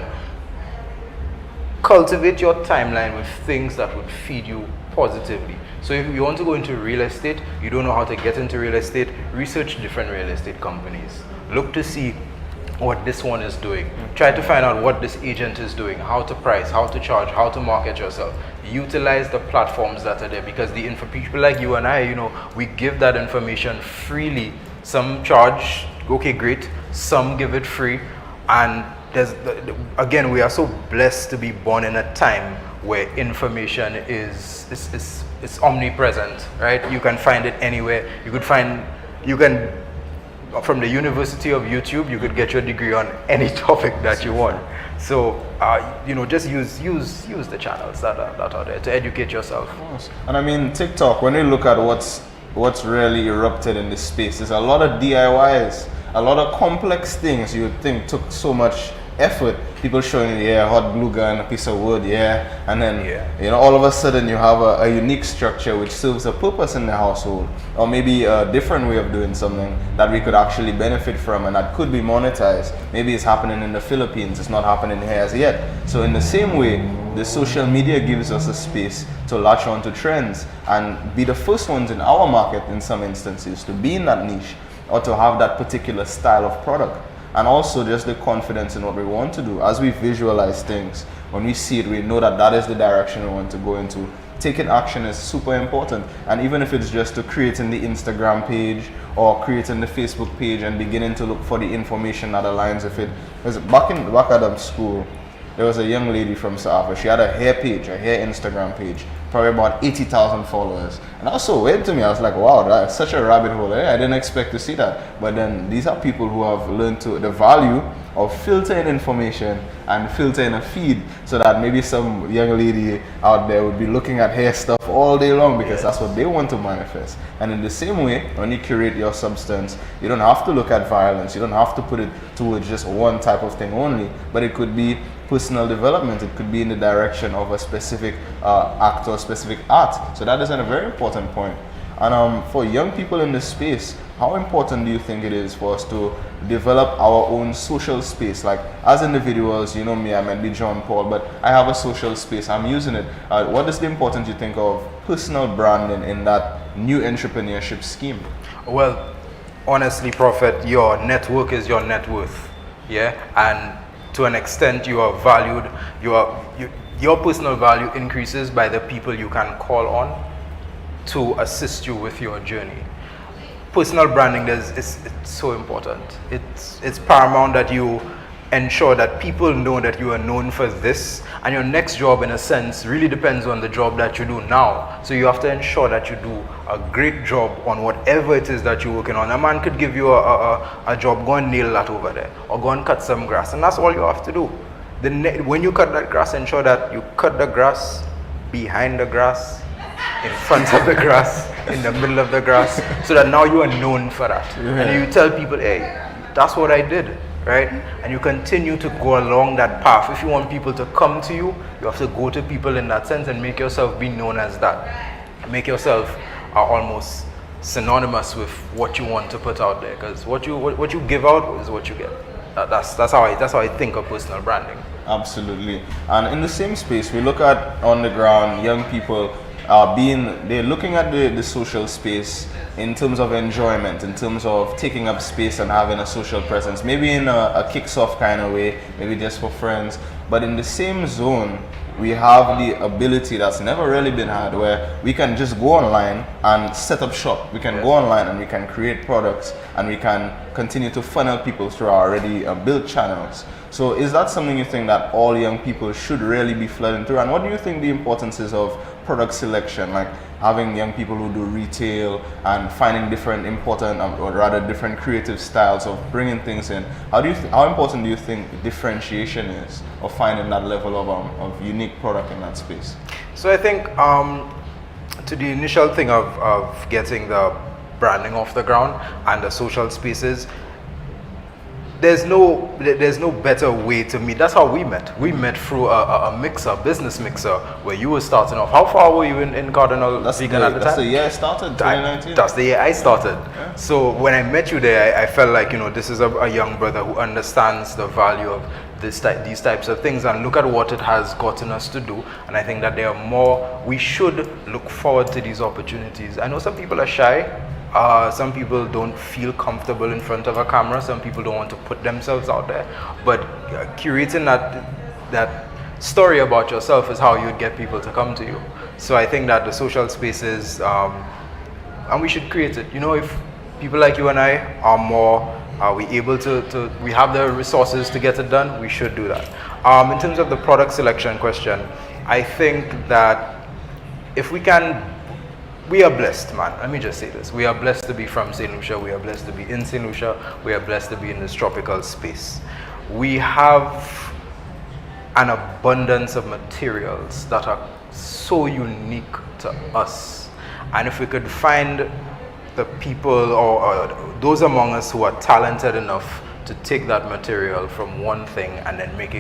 cultivate your timeline with things that would feed you positively. So if you want to go into real estate, you don't know how to get into real estate, research different real estate companies. Look to see what this one is doing. Try to find out what this agent is doing, how to price, how to charge, how to market yourself. Utilize the platforms that are there, because for people like you and I, we give that information freely. Some charge, okay, great. Some give it free. And again, we are so blessed to be born in a time where information is omnipresent, right? You can find it anywhere. You can from the University of YouTube, you could get your degree on any topic that you want. So just use the channels that are there to educate yourself. And I mean, TikTok, when you look at what's really erupted in this space, there's a lot of DIYs, a lot of complex things you would think took so much effort. People showing you, hot glue gun, a piece of wood, and then all of a sudden you have a unique structure which serves a purpose in the household, or maybe a different way of doing something that we could actually benefit from and that could be monetized. Maybe it's happening in the Philippines, it's not happening here as yet. So in the same way, the social media gives us a space to latch onto trends and be the first ones in our market in some instances to be in that niche or to have that particular style of product. And also just the confidence in what we want to do. As we visualize things, when we see it, we know that that is the direction we want to go into. Taking action is super important. And even if it's just to creating the Instagram page or creating the Facebook page and beginning to look for the information that aligns with it. Because back at school, there was a young lady from South Africa. She had a hair page, a hair Instagram page, probably about 80,000 followers. And that was so weird to me. I was like, wow, that's such a rabbit hole. I didn't expect to see that. But then these are people who have learned the value of filtering information and filtering a feed so that maybe some young lady out there would be looking at hair stuff all day long because that's what they want to manifest. And in the same way, when you curate your substance, you don't have to look at violence. You don't have to put it towards just one type of thing only, but it could be personal development. It could be in the direction of a specific act or specific art. So that is a very important point. And for young people in this space, how important do you think it is for us to develop our own social space? Like as individuals, you know me, I might be John Paul, but I have a social space, I'm using it. What is the importance you think of personal branding in that new entrepreneurship scheme? Well, honestly, Prophet, your network is your net worth, and to an extent you are valued, your personal value increases by the people you can call on to assist you with your journey. Personal branding it's so important. It's paramount that you ensure that people know that you are known for this, and your next job in a sense really depends on the job that you do now. So you have to ensure that you do a great job on whatever it is that you're working on. A man could give you a job, go and nail that over there, or go and cut some grass, and that's all you have to do. When you cut that grass, ensure that you cut the grass behind the grass, in front of the grass, in the middle of the grass, so that now you are known for that. And you tell people, hey, that's what I did, right? And you continue to go along that path. If you want people to come to you, you have to go to people in that sense and make yourself be known as that. Make yourself almost synonymous with what you want to put out there, because what you give out is what you get. That's how I think of personal branding. Absolutely. And in the same space, we look at on the ground young people they're looking at the social space in terms of enjoyment, in terms of taking up space and having a social presence, maybe in a kicks off kind of way, maybe just for friends. But in the same zone, we have the ability that's never really been had, where we can just go online and set up shop. We can go online and we can create products, and we can continue to funnel people through our already built channels. So is that something you think that all young people should really be flooding through? And what do you think the importance is of product selection, like having young people who do retail and finding different important or rather different creative styles of bringing things in? How important do you think differentiation is of finding that level of unique product in that space? So I think to the initial thing of getting the branding off the ground and the social spaces, there's no better way to meet. That's how we met. We met through a business mixer, where you were starting off. How far were you in Cardinal Vegan at the time? That's the year I started, 2019. That's the year I started. Yeah. So when I met you there, I felt like, this is a young brother who understands the value of these types of things, and look at what it has gotten us to do. And I think that there are more. We should look forward to these opportunities. I know some people are shy. Some people don't feel comfortable in front of a camera. Some people don't want to put themselves out there. But curating that story about yourself is how you get people to come to you. So I think that the social spaces, and we should create it. If people like you and I are more Are we able to we have the resources to get it done? We should do that. In terms of the product selection question, I think that if we can, we are blessed, man. Let me just say this. We are blessed to be from St. Lucia. We are blessed to be in St. Lucia. We are blessed to be in this tropical space. We have an abundance of materials that are so unique to us. And if we could find the people or those among us who are talented enough to take that material from one thing and then make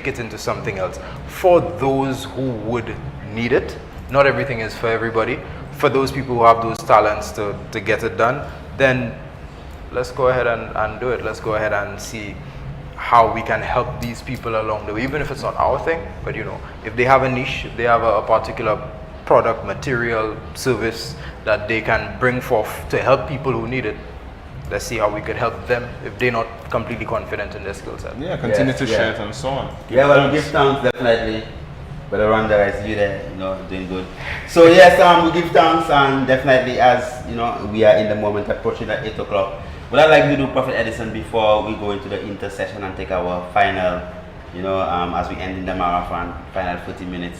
it into something else for those who would need it. Not everything is for everybody. For those people who have those talents to get it done, then let's go ahead and do it. Let's go ahead and see how we can help these people along the way, even if it's not our thing. But you know, if they have a niche, if they have a particular product, material, service that they can bring forth to help people who need it, let's see how we could help them if they're not completely confident in their skill set. Yeah, continue to share it and so on. Yeah, well, give thanks definitely. But around there, I see you there, you know, doing good. So yes, we give thanks, and definitely, as you know, we are in the moment approaching at 8 o'clock. What I'd like to do, Prophet Edison, before we go into the intercession and take our final, you know, as we end in the marathon, final 40 minutes,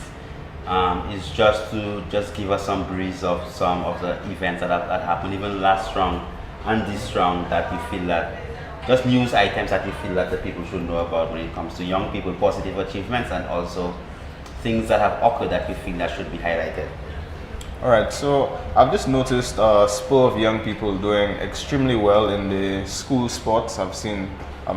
is just to give us some breeze of some of the events that happened, even last round and this round, that we feel that, just news items that we feel that the people should know about when it comes to young people, positive achievements, and also things that have occurred that we feel that should be highlighted. Alright, so I've just noticed a spur of young people doing extremely well in the school sports. I've seen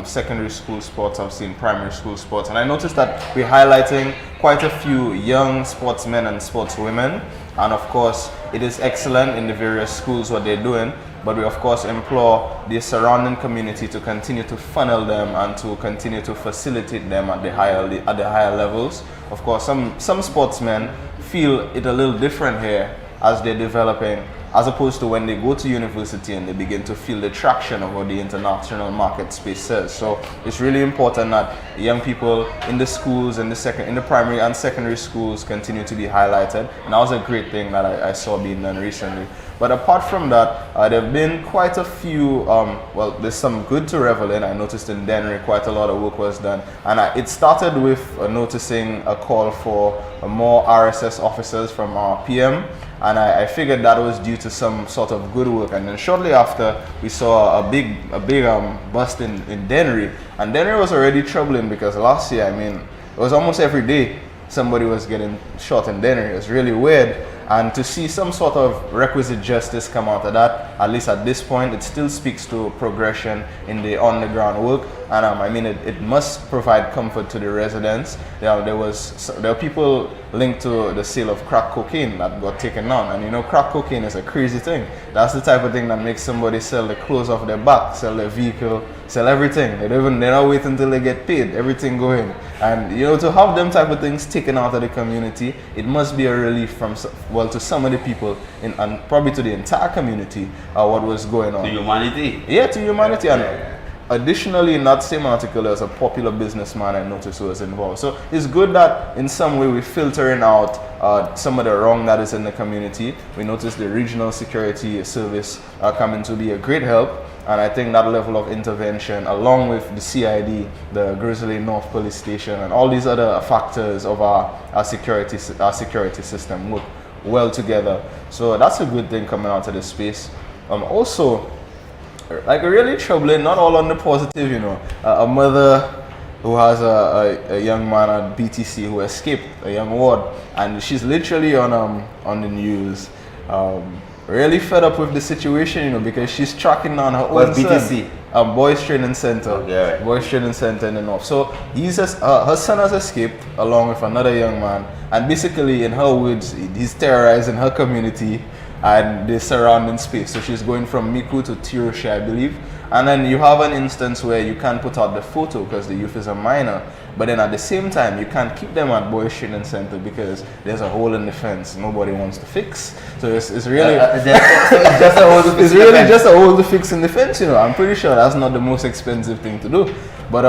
secondary school sports, I've seen primary school sports, and I noticed that we're highlighting quite a few young sportsmen and sportswomen, and of course it is excellent in the various schools what they're doing, but we of course implore the surrounding community to continue to funnel them and to continue to facilitate them at the higher levels. Of course, some sportsmen feel it a little different here as they're developing, as opposed to when they go to university and they begin to feel the traction of what the international market space says. So it's really important that young people in the schools, in the primary and secondary schools, continue to be highlighted. And that was a great thing that I saw being done recently. But apart from that, there have been quite a few, well, there's some good to revel in. I noticed in Dennery quite a lot of work was done. And it started with noticing a call for more RSS officers from our PM. And I figured that was due to some sort of good work. And then shortly after, we saw a big bust in Dennery. And Dennery was already troubling because last year, I mean, it was almost every day somebody was getting shot in Dennery. It was really weird. And to see some sort of requisite justice come out of that, at least at this point, it still speaks to progression in the on-the-ground work. And I mean, it must provide comfort to the residents. There were people linked to the sale of crack cocaine that got taken down. And you know, crack cocaine is a crazy thing. That's the type of thing that makes somebody sell the clothes off their back, sell their vehicle, sell everything. They don't wait until they get paid, everything going. And you know, to have them type of things taken out of the community, it must be a relief from, well, to some of the people and probably to the entire community, what was going on. To humanity. Yeah, to humanity. And additionally, in that same article, there's a popular businessman I noticed who was involved. So it's good that in some way we're filtering out some of the wrong that is in the community. We noticed the regional security service coming to be a great help. And I think that level of intervention, along with the CID, the Grizzly North Police Station, and all these other factors of our security system work well together. So that's a good thing coming out of this space. Also, like really troubling, not all on the positive, you know. A mother who has a young man at BTC who escaped, a young ward, and she's literally on the news. Really fed up with the situation, you know, because she's tracking down her own BTC? son. Boys Training Center. Okay. Boys Training Center in the north. So her son has escaped along with another young man, and basically, in her words, he's terrorizing her community and the surrounding space. So she's going from Miku to Tirusha, I believe. And then you have an instance where you can't put out the photo because the youth is a minor. But then at the same time, you can't keep them at Boys Training Center because there's a hole in the fence nobody wants to fix. So it's really it's just a hole to fix. It's really just a hole to fix in the fence, you know. I'm pretty sure that's not the most expensive thing to do. But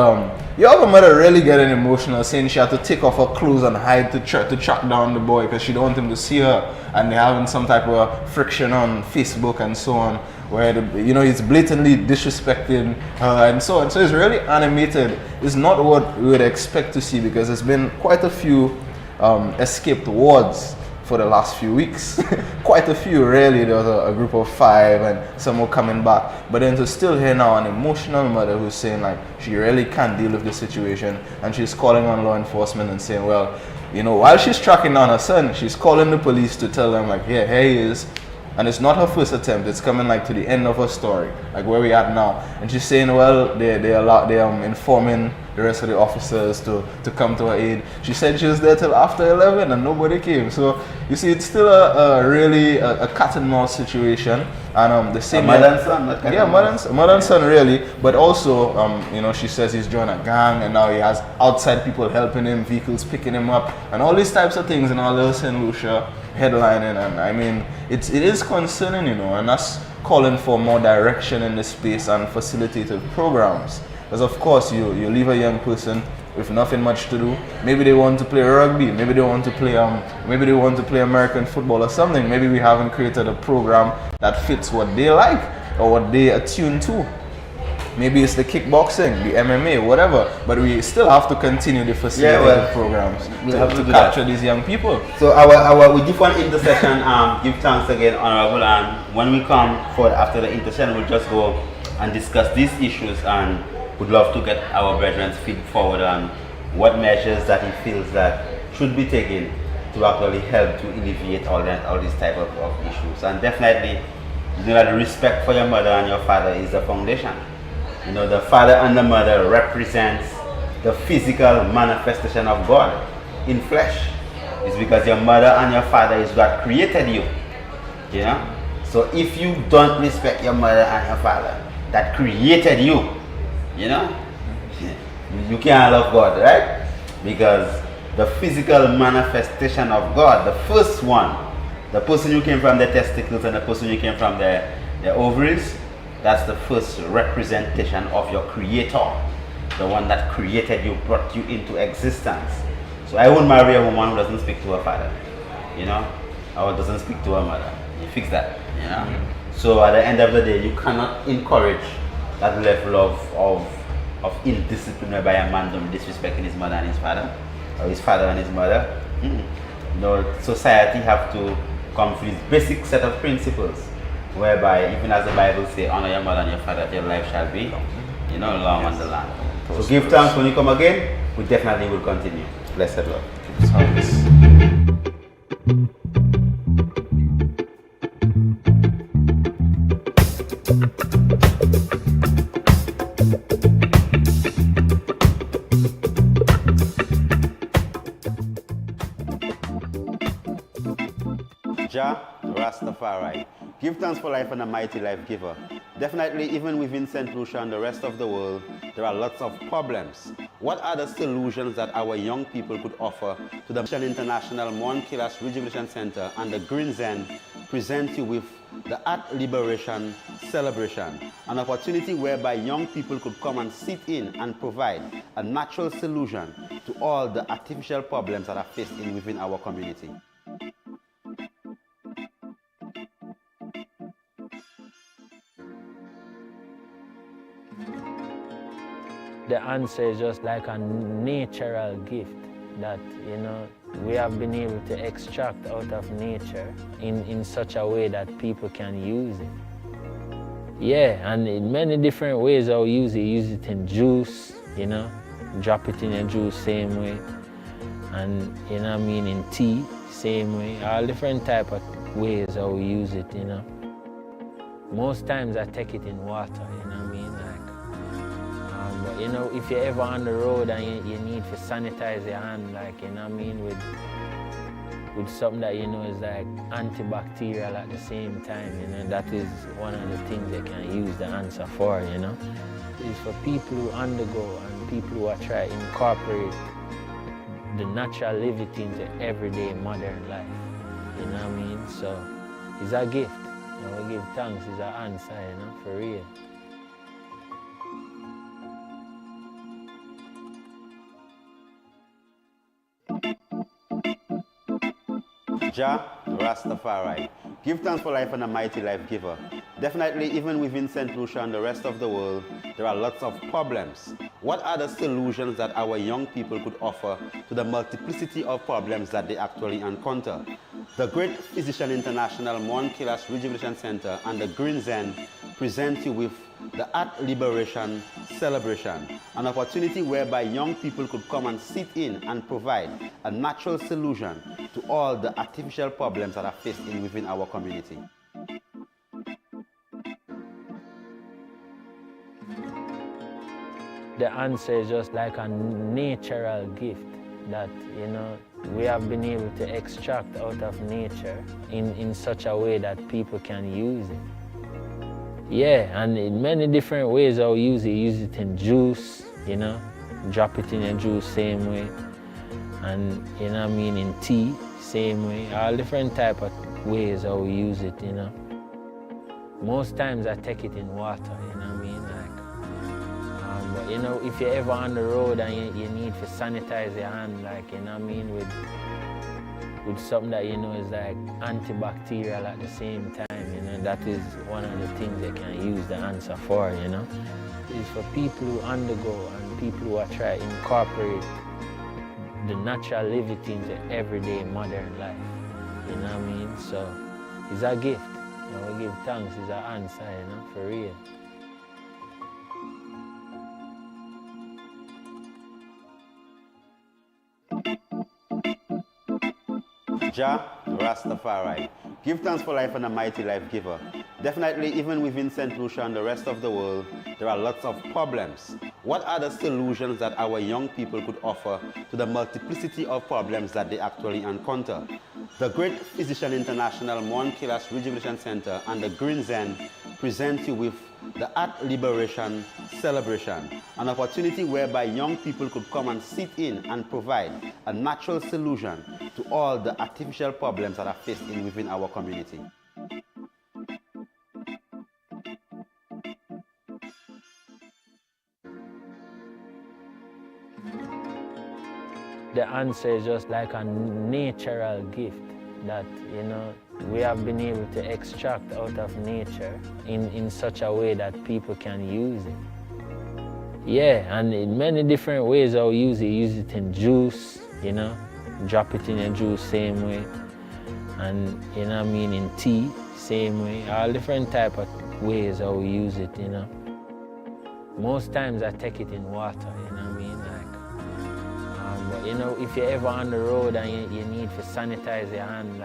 your other mother really getting emotional, saying she had to take off her clothes and hide to track down the boy because she don't want him to see her, and they're having some type of friction on Facebook and so on, where he's blatantly disrespecting her and so on. So it's really animated. It's not what we would expect to see, because there's been quite a few escaped wards for the last few weeks. Quite a few, really. There was a group of 5 and some were coming back. But then to still hear now an emotional mother who's saying like she really can't deal with the situation, and she's calling on law enforcement and saying, well, while she's tracking down her son, she's calling the police to tell them like, yeah, here he is. And it's not her first attempt. It's coming like to the end of her story, like where we at now. And she's saying, well, they're informing the rest of the officers to come to her aid. She said she was there till after 11 and nobody came. So you see, it's still really a cat and mouse situation. And the same mother and son, not cat and mouse. mother and son really. But also, she says he's joined a gang, and now he has outside people helping him, vehicles picking him up, and all these types of things in our little St. Lucia headlining. And I mean, it is concerning, and that's calling for more direction in this space and facilitative programs. Because of course you leave a young person with nothing much to do. Maybe they want to play rugby, maybe they want to play American football or something. Maybe we haven't created a program that fits what they like or what they attune to. Maybe it's the kickboxing, the MMA, whatever. But we still have to continue the facilitative programs to capture these young people. So we give one intercession. Give thanks again, Honorable. And when we come forward after the intercession, we'll just go and discuss these issues, and would love to get our brethren to feed forward on what measures that he feels that should be taken to actually help to alleviate all these type of issues. And definitely, that the respect for your mother and your father is the foundation. The father and the mother represents the physical manifestation of God in flesh. It's because your mother and your father is what created you. So if you don't respect your mother and your father that created you, you can't love God, right? Because the physical manifestation of God, the first one, the person who came from the testicles and the person who came from the ovaries, that's the first representation of your creator, the one that created you, brought you into existence. So I won't marry a woman who doesn't speak to her father, or doesn't speak to her mother. You fix that, So at the end of the day, you cannot encourage that level of indiscipline whereby a man don't disrespecting his mother and his father, or his father and his mother. Society have to come to this basic set of principles, whereby even as the Bible says, honor your mother and your father, that your life shall be, long on the land. So give thanks when you come again. We definitely will continue. Blessed Lord. Thanks. Jah Rastafari. Give thanks for life and a mighty life giver. Definitely, even within St. Lucia and the rest of the world, there are lots of problems. What are the solutions that our young people could offer to the Mission International Moankilas Rejuvenation Center and the Green Zen present you with the Art Liberation Celebration, an opportunity whereby young people could come and sit in and provide a natural solution to all the artificial problems that are faced within our community. The answer is just like a natural gift that, we have been able to extract out of nature in such a way that people can use it. Yeah, and in many different ways I'll use it. Use it in juice, drop it in your juice same way. And, in tea, same way. All different type of ways I'll use it, Most times I take it in water, But if you're ever on the road and you need to sanitize your hand, with something that is like antibacterial at the same time, that is one of the things they can use the answer for, It's for people who undergo and people who are trying to incorporate the natural living into everyday modern life, So it's a gift. We give thanks, it's an answer, for real. Jah Rastafari. Give thanks for life and a mighty life giver. Definitely, even within St. Lucia and the rest of the world, there are lots of problems. What are the solutions that our young people could offer to the multiplicity of problems that they actually encounter? The Great Physician International Monkeylas Rejuvenation Center and the Green Zen present you with the Art Liberation Celebration, an opportunity whereby young people could come and sit in and provide a natural solution to all the artificial problems that are faced within our community. The answer is just like a natural gift that, we have been able to extract out of nature in such a way that people can use it. Yeah, and in many different ways I'll use it. Use it in juice, drop it in your juice same way. And, in tea, same way. All different type of ways I'll use it, Most times I take it in water, But if you're ever on the road and you need to sanitize your hand, with something that is like antibacterial at the same time, that is one of the things they can use the answer for, It's for people who undergo and people who are trying to incorporate the natural living into everyday modern life, So it's a gift. We give thanks, it's an answer, for real. Jah Rastafari. Give thanks for life and a mighty life giver. Definitely, even within St. Lucia and the rest of the world, there are lots of problems. What are the solutions that our young people could offer to the multiplicity of problems that they actually encounter? The Great Physician International Monkeylas Rejuvenation Center and the Green Zen present you with the Art Liberation Celebration, an opportunity whereby young people could come and sit in and provide a natural solution to all the artificial problems that are faced within our community. The answer is just like a natural gift that, we have been able to extract out of nature in such a way that people can use it. Yeah, and in many different ways I'll use it. Use it in juice, drop it in your juice same way. And, in tea, same way. All different type of ways I'll use it, Most times I take it in water, But if you're ever on the road and you need to sanitize your hand,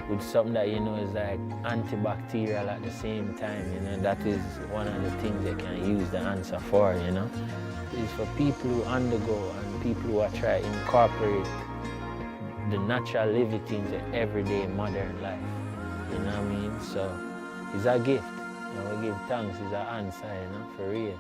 with something that is like antibacterial at the same time, that is one of the things they can use the answer for, It's for people who undergo and people who are trying to incorporate the natural living into everyday modern life, So it's a gift. We give thanks, it's an answer, for real.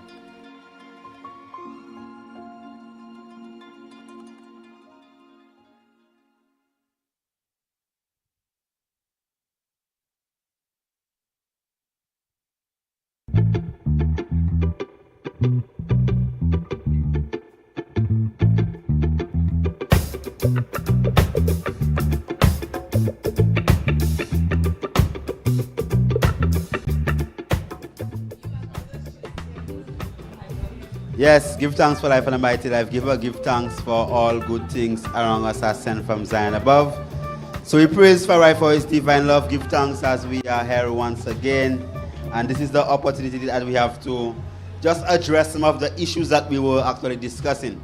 Yes, give thanks for life and a mighty life giver. Give thanks for all good things around us are sent from Zion above. So we praise Farai for his divine love. Give thanks as we are here once again. And this is the opportunity that we have to just address some of the issues that we were actually discussing.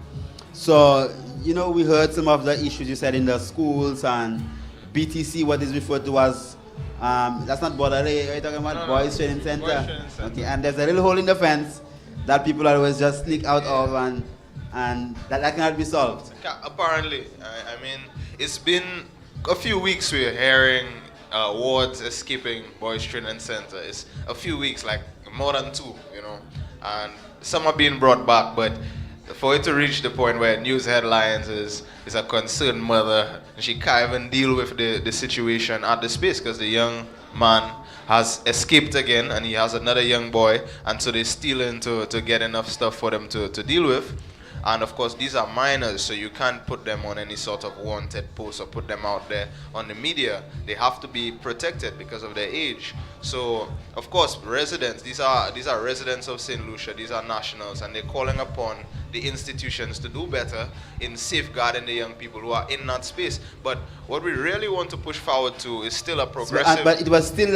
So, we heard some of the issues you said in the schools and BTC, what is referred to as, that's not borderlay, are you talking about? Boys Training Center? Boys Training Center. Okay, and there's a little hole in the fence that people always just sneak out of and that cannot be solved. Apparently, it's been a few weeks we're hearing wards escaping Boys Training Center. It's a few weeks, like more than 2, and some are being brought back, but for it to reach the point where news headlines is a concerned mother, and she can't even deal with the situation at the space because the young man has escaped again and he has another young boy, and so they're stealing to get enough stuff for them to deal with. And of course, these are minors, so you can't put them on any sort of wanted post or put them out there on the media. They have to be protected because of their age. So, of course, residents, these are residents of St. Lucia, these are nationals, and they're calling upon the institutions to do better in safeguarding the young people who are in that space. But what we really want to push forward to is still a progressive... But it was still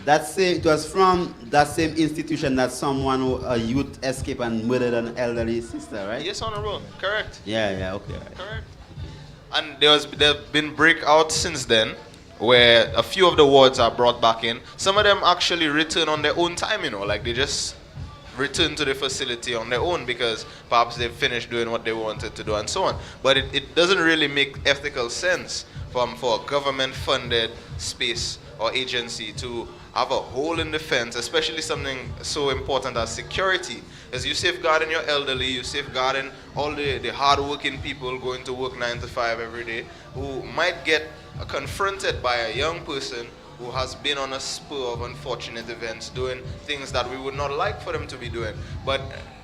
it was from that same institution that a youth escaped and murdered an elderly sister, right? Yes, Honorable. Correct. Yeah, okay. Right. Correct. And there've been breakouts since then, where a few of the wards are brought back in. Some of them actually return on their own time, like they just return to the facility on their own because perhaps they've finished doing what they wanted to do and so on. But it doesn't really make ethical sense for a government-funded space or agency to have a hole in the fence, especially something so important as security. As you safeguarding your elderly, you safeguarding all the hard-working people going to work 9 to 5 every day who might get confronted by a young person who has been on a spur of unfortunate events, doing things that we would not like for them to be doing. But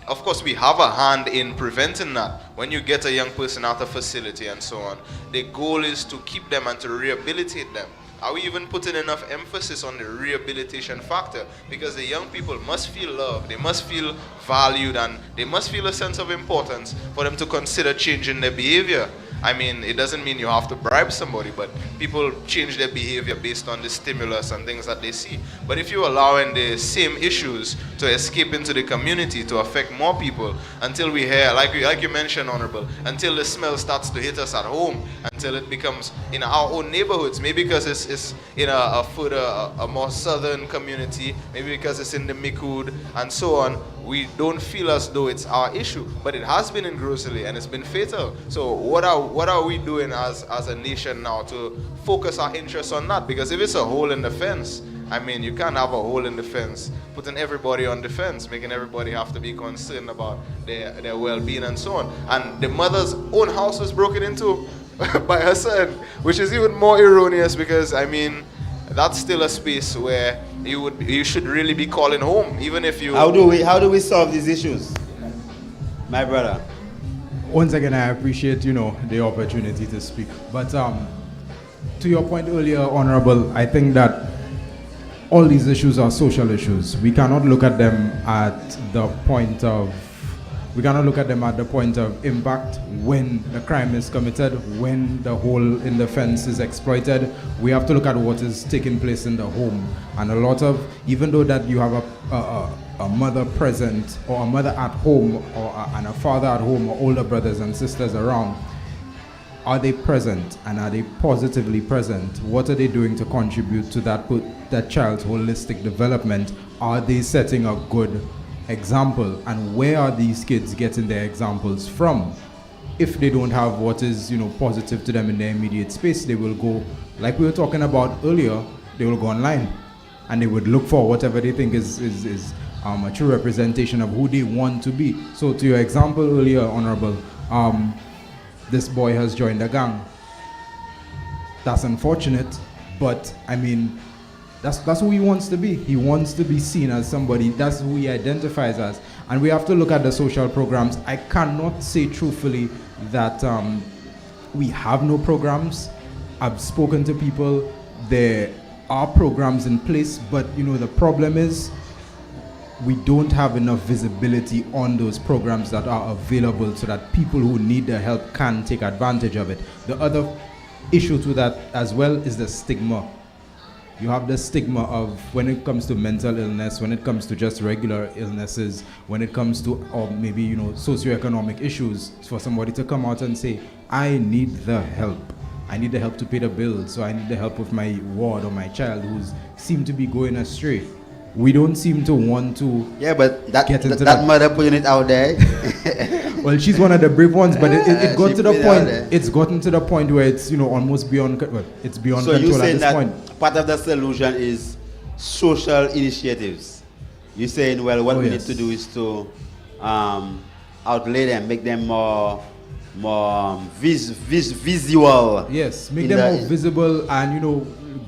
of course, we have a hand in preventing that. When you get a young person out of facility and so on, the goal is to keep them and to rehabilitate them. Are we even putting enough emphasis on the rehabilitation factor? Because the young people must feel loved, they must feel valued, and they must feel a sense of importance for them to consider changing their behavior. I mean, it doesn't mean you have to bribe somebody, but people change their behavior based on the stimulus and things that they see. But if you're allowing the same issues to escape into the community, to affect more people, until we hear, like you mentioned, Honorable, until the smell starts to hit us at home, until it becomes in our own neighborhoods, maybe because it's in a more southern community, maybe because it's in the Mikud and so on, we don't feel as though it's our issue, but it has been in Grocery and it's been fatal. So what are we doing as a nation now to focus our interests on that? Because if it's a hole in the fence, I mean, you can't have a hole in the fence, putting everybody on the fence, making everybody have to be concerned about their well-being and so on. And the mother's own house was broken into by her son, which is even more erroneous because, I mean, that's still a space where you should really be calling home, even if you... How do we solve these issues, my brother? Once again, I appreciate, the opportunity to speak. But to your point earlier, Honorable, I think that all these issues are social issues. We cannot look at them at the point of impact when the crime is committed, when the hole in the fence is exploited. We have to look at what is taking place in the home. And a lot of, even though that you have a mother present, or a mother at home, and a father at home, or older brothers and sisters around, are they present, and are they positively present? What are they doing to contribute to that child's holistic development? Are they setting a good example, and where are these kids getting their examples from? If they don't have what is positive to them in their immediate space, they will go, like we were talking about earlier, they will go online and they would look for whatever they think is a true representation of who they want to be. So to your example earlier, Honorable, this boy has joined a gang. That's unfortunate, but I mean, that's who he wants to be. He wants to be seen as somebody. That's who he identifies as. And we have to look at the social programs. I cannot say truthfully that we have no programs. I've spoken to people. There are programs in place, but the problem is we don't have enough visibility on those programs that are available so that people who need the help can take advantage of it. The other issue to that as well is the stigma. You have the stigma of, when it comes to mental illness, when it comes to just regular illnesses, when it comes to, or maybe, socioeconomic issues, for somebody to come out and say, I need the help. I need the help to pay the bills, so I need the help with my ward or my child who's seem to be going astray. We don't seem to want to. Yeah, but that mother putting it out there. Well, she's one of the brave ones, but it got to the point. It's gotten to the point where it's almost beyond. Well, it's beyond control at this point. Part of the solution is social initiatives. You're saying, well, what we need to do is to outlay them, make them more visual. Yes, make them more visible, and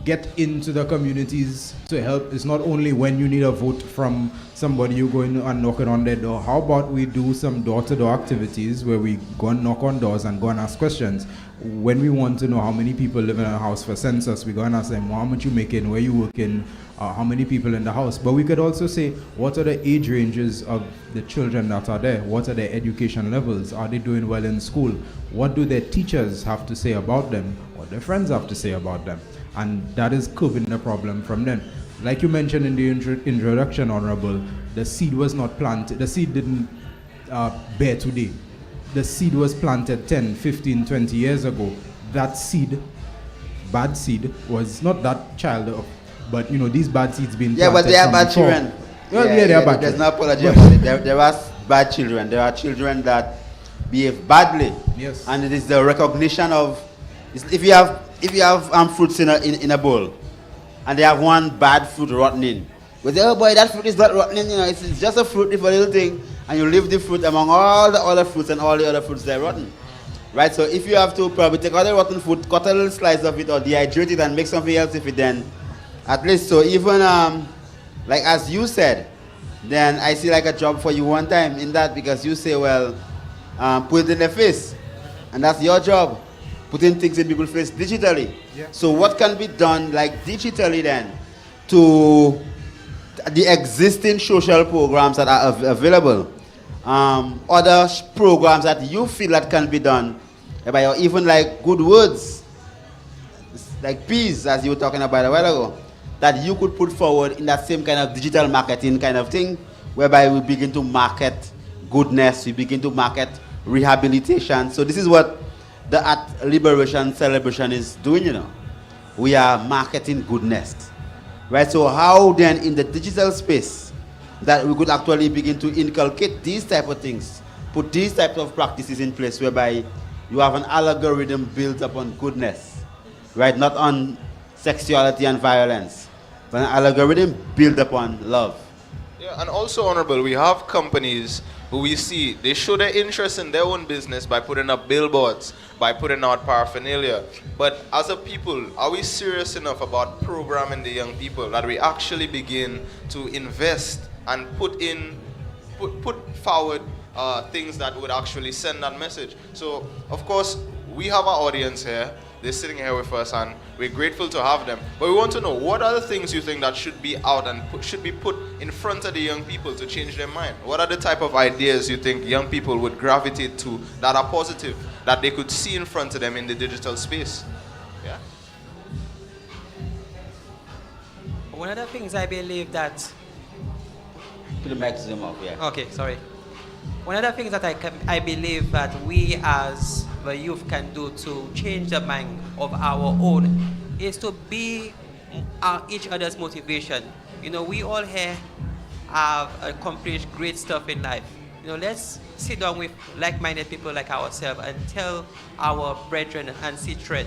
get into the communities to help. It's not only when you need a vote from somebody, you go in and knocking on their door. How about we do some door-to-door activities where we go and knock on doors and go and ask questions? When we want to know how many people live in a house for census, we go and ask them, well, how much you making, where you working, how many people in the house. But we could also say, what are the age ranges of the children that are there? What are their education levels? Are they doing well in school? What do their teachers have to say about them? What their friends have to say about them? And that is curbing the problem from them. Like you mentioned in the introduction, Honorable, the seed was not planted. The seed didn't bear today. The seed was planted 10, 15, 20 years ago. That seed, bad seed, was not that child of, but these bad seeds being planted. Yeah, but they are bad before. children. Well, yeah, they are bad There's children. no apology about it. There are bad children. There are children that behave badly. Yes. And it is the recognition of, if you have fruits in a bowl, and they have one bad fruit rotting, we say, oh boy, that fruit is not rotting, it's just a fruit, it's a little thing, and you leave the fruit among all the other fruits, and all the other fruits they're rotten. Right, so if you have to probably take out the rotten fruit, cut a little slice of it, or dehydrate it and make something else with it, then at least, so even like as you said, then I see like a job for you one time in that, because you say, well, put it in their face, and that's your job, putting things in people's face digitally. Yeah. So what can be done like digitally then to the existing social programs that are available? Other programs that you feel that can be done, or even like good words, like peas, as you were talking about a while ago, that you could put forward in that same kind of digital marketing kind of thing, whereby we begin to market goodness, we begin to market rehabilitation. So this is what the Art Liberation Celebration is doing, We are marketing goodness. Right, so how then in the digital space that we could actually begin to inculcate these type of things, put these types of practices in place whereby you have an algorithm built upon goodness, right? Not on sexuality and violence, but an algorithm built upon love. Yeah, and also, Honorable, we have companies who we see, they show their interest in their own business by putting up billboards, by putting out paraphernalia. But as a people, are we serious enough about programming the young people that we actually begin to invest and put forward things that would actually send that message? So, of course, we have our audience here. They're sitting here with us, and we're grateful to have them. But we want to know, what are the things you think that should be out and should be put in front of the young people to change their mind? What are the type of ideas you think young people would gravitate to that are positive, that they could see in front of them in the digital space? Yeah. One of the things I believe that... Put the mic zoom up, yeah. Okay, sorry. One of the things that I believe that we as the youth can do to change the mind of our own is to be each other's motivation. We all here have accomplished great stuff in life. Let's sit down with like-minded people like ourselves and tell our brethren and citren,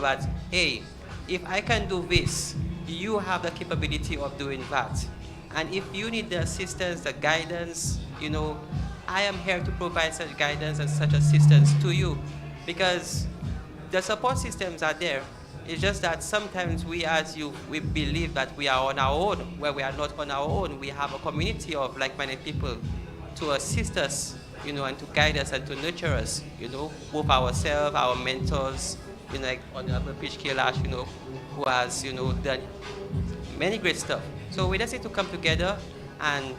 that, hey, if I can do this, you have the capability of doing that. And if you need the assistance, the guidance, I am here to provide such guidance and such assistance to you, because the support systems are there. It's just that sometimes we as youth, we believe that we are on our own, where we are not on our own. We have a community of like-minded people to assist us, and to guide us and to nurture us, both ourselves, our mentors, like Honorable Pitch Kailash, who has, done many great stuff. So we just need to come together and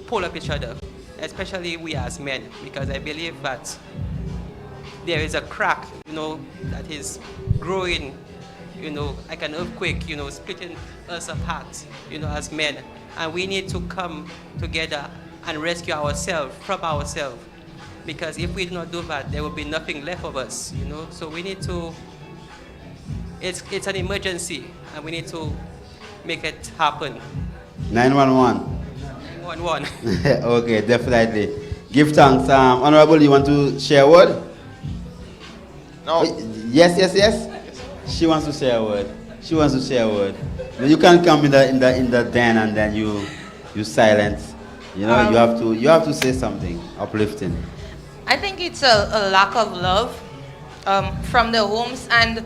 pull up each other, especially we as men, because I believe that there is a crack, that is growing, like an earthquake, splitting us apart, as men. And we need to come together and rescue ourselves from ourselves. Because if we do not do that, there will be nothing left of us, So we need to, it's an emergency, and we need to make it happen. 911. 911. Okay, definitely. Give thanks. Honorable, you want to share a word? No. Yes. She wants to share a word. You can't come in the den and then you silence. You have to say something uplifting. I think it's a lack of love from the homes, and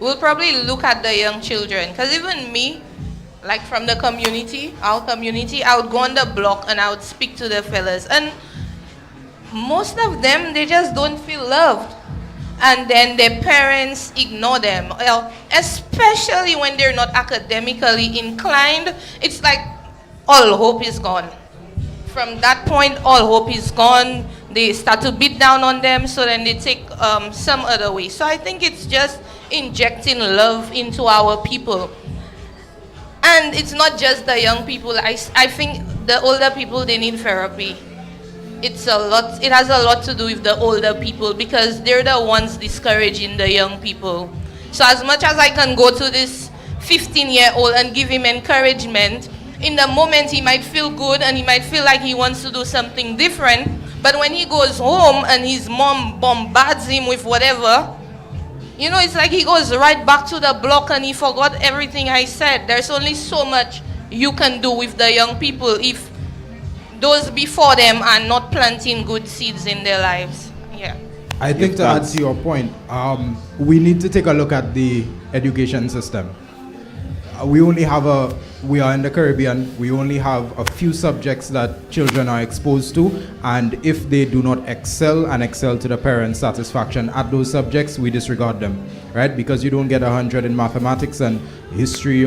we'll probably look at the young children. Because even me, like from the community, our community, I would go on the block and I would speak to the fellas. And most of them, they just don't feel loved. And then their parents ignore them. Well, especially when they're not academically inclined, it's like all hope is gone. From that point, all hope is gone. They start to beat down on them, so then they take some other way. So I think it's just injecting love into our people. And it's not just the young people. I think the older people, they need therapy. It has a lot to do with the older people because they're the ones discouraging the young people. So as much as I can go to this 15-year-old and give him encouragement, in the moment he might feel good and he might feel like he wants to do something different, but when he goes home and his mom bombards him with whatever, you know, it's like he goes right back to the block and he forgot everything I said. There's only so much you can do with the young people if those before them are not planting good seeds in their lives. Yeah. I think to add to your point, we need to take a look at the education system. We are in the Caribbean, we only have a few subjects that children are exposed to, and if they do not excel to the parents' satisfaction at those subjects, we disregard them, right? Because you don't get 100 in mathematics and history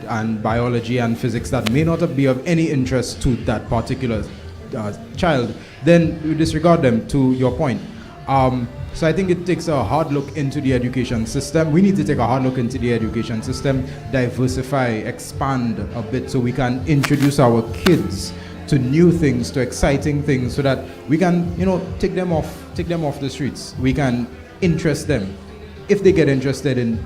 and biology and physics that may not be of any interest to that particular child, then we disregard them, to your point. So I think it takes a hard look into the education system. We need to take a hard look into the education system, diversify, expand a bit so we can introduce our kids to new things, to exciting things, so that we can, you know, take them off the streets. We can interest them. If they get interested in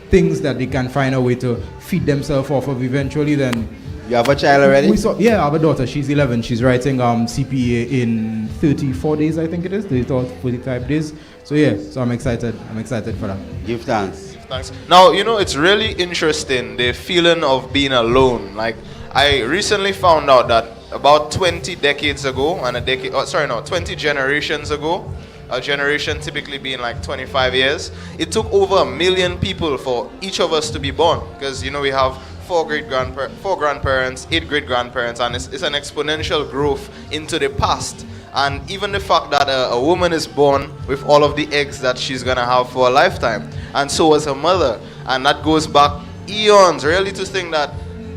things that they can find a way to feed themselves off of eventually, then... You have a child already? Yeah, I have a daughter. She's 11. She's writing CPA in 34 days, I think it is. 45 days. So yeah, so I'm excited. I'm excited for that. Give thanks. Thanks. Now, you know, it's really interesting, the feeling of being alone. Like, I recently found out that about 20 decades ago, 20 generations ago, a generation typically being like 25 years, it took over 1 million people for each of us to be born. Because, you know, we have 4 grandparents, 8 great-grandparents, and it's an exponential growth into the past. And even the fact that a woman is born with all of the eggs that she's going to have for a lifetime, and so was her mother. And that goes back eons, really, to think that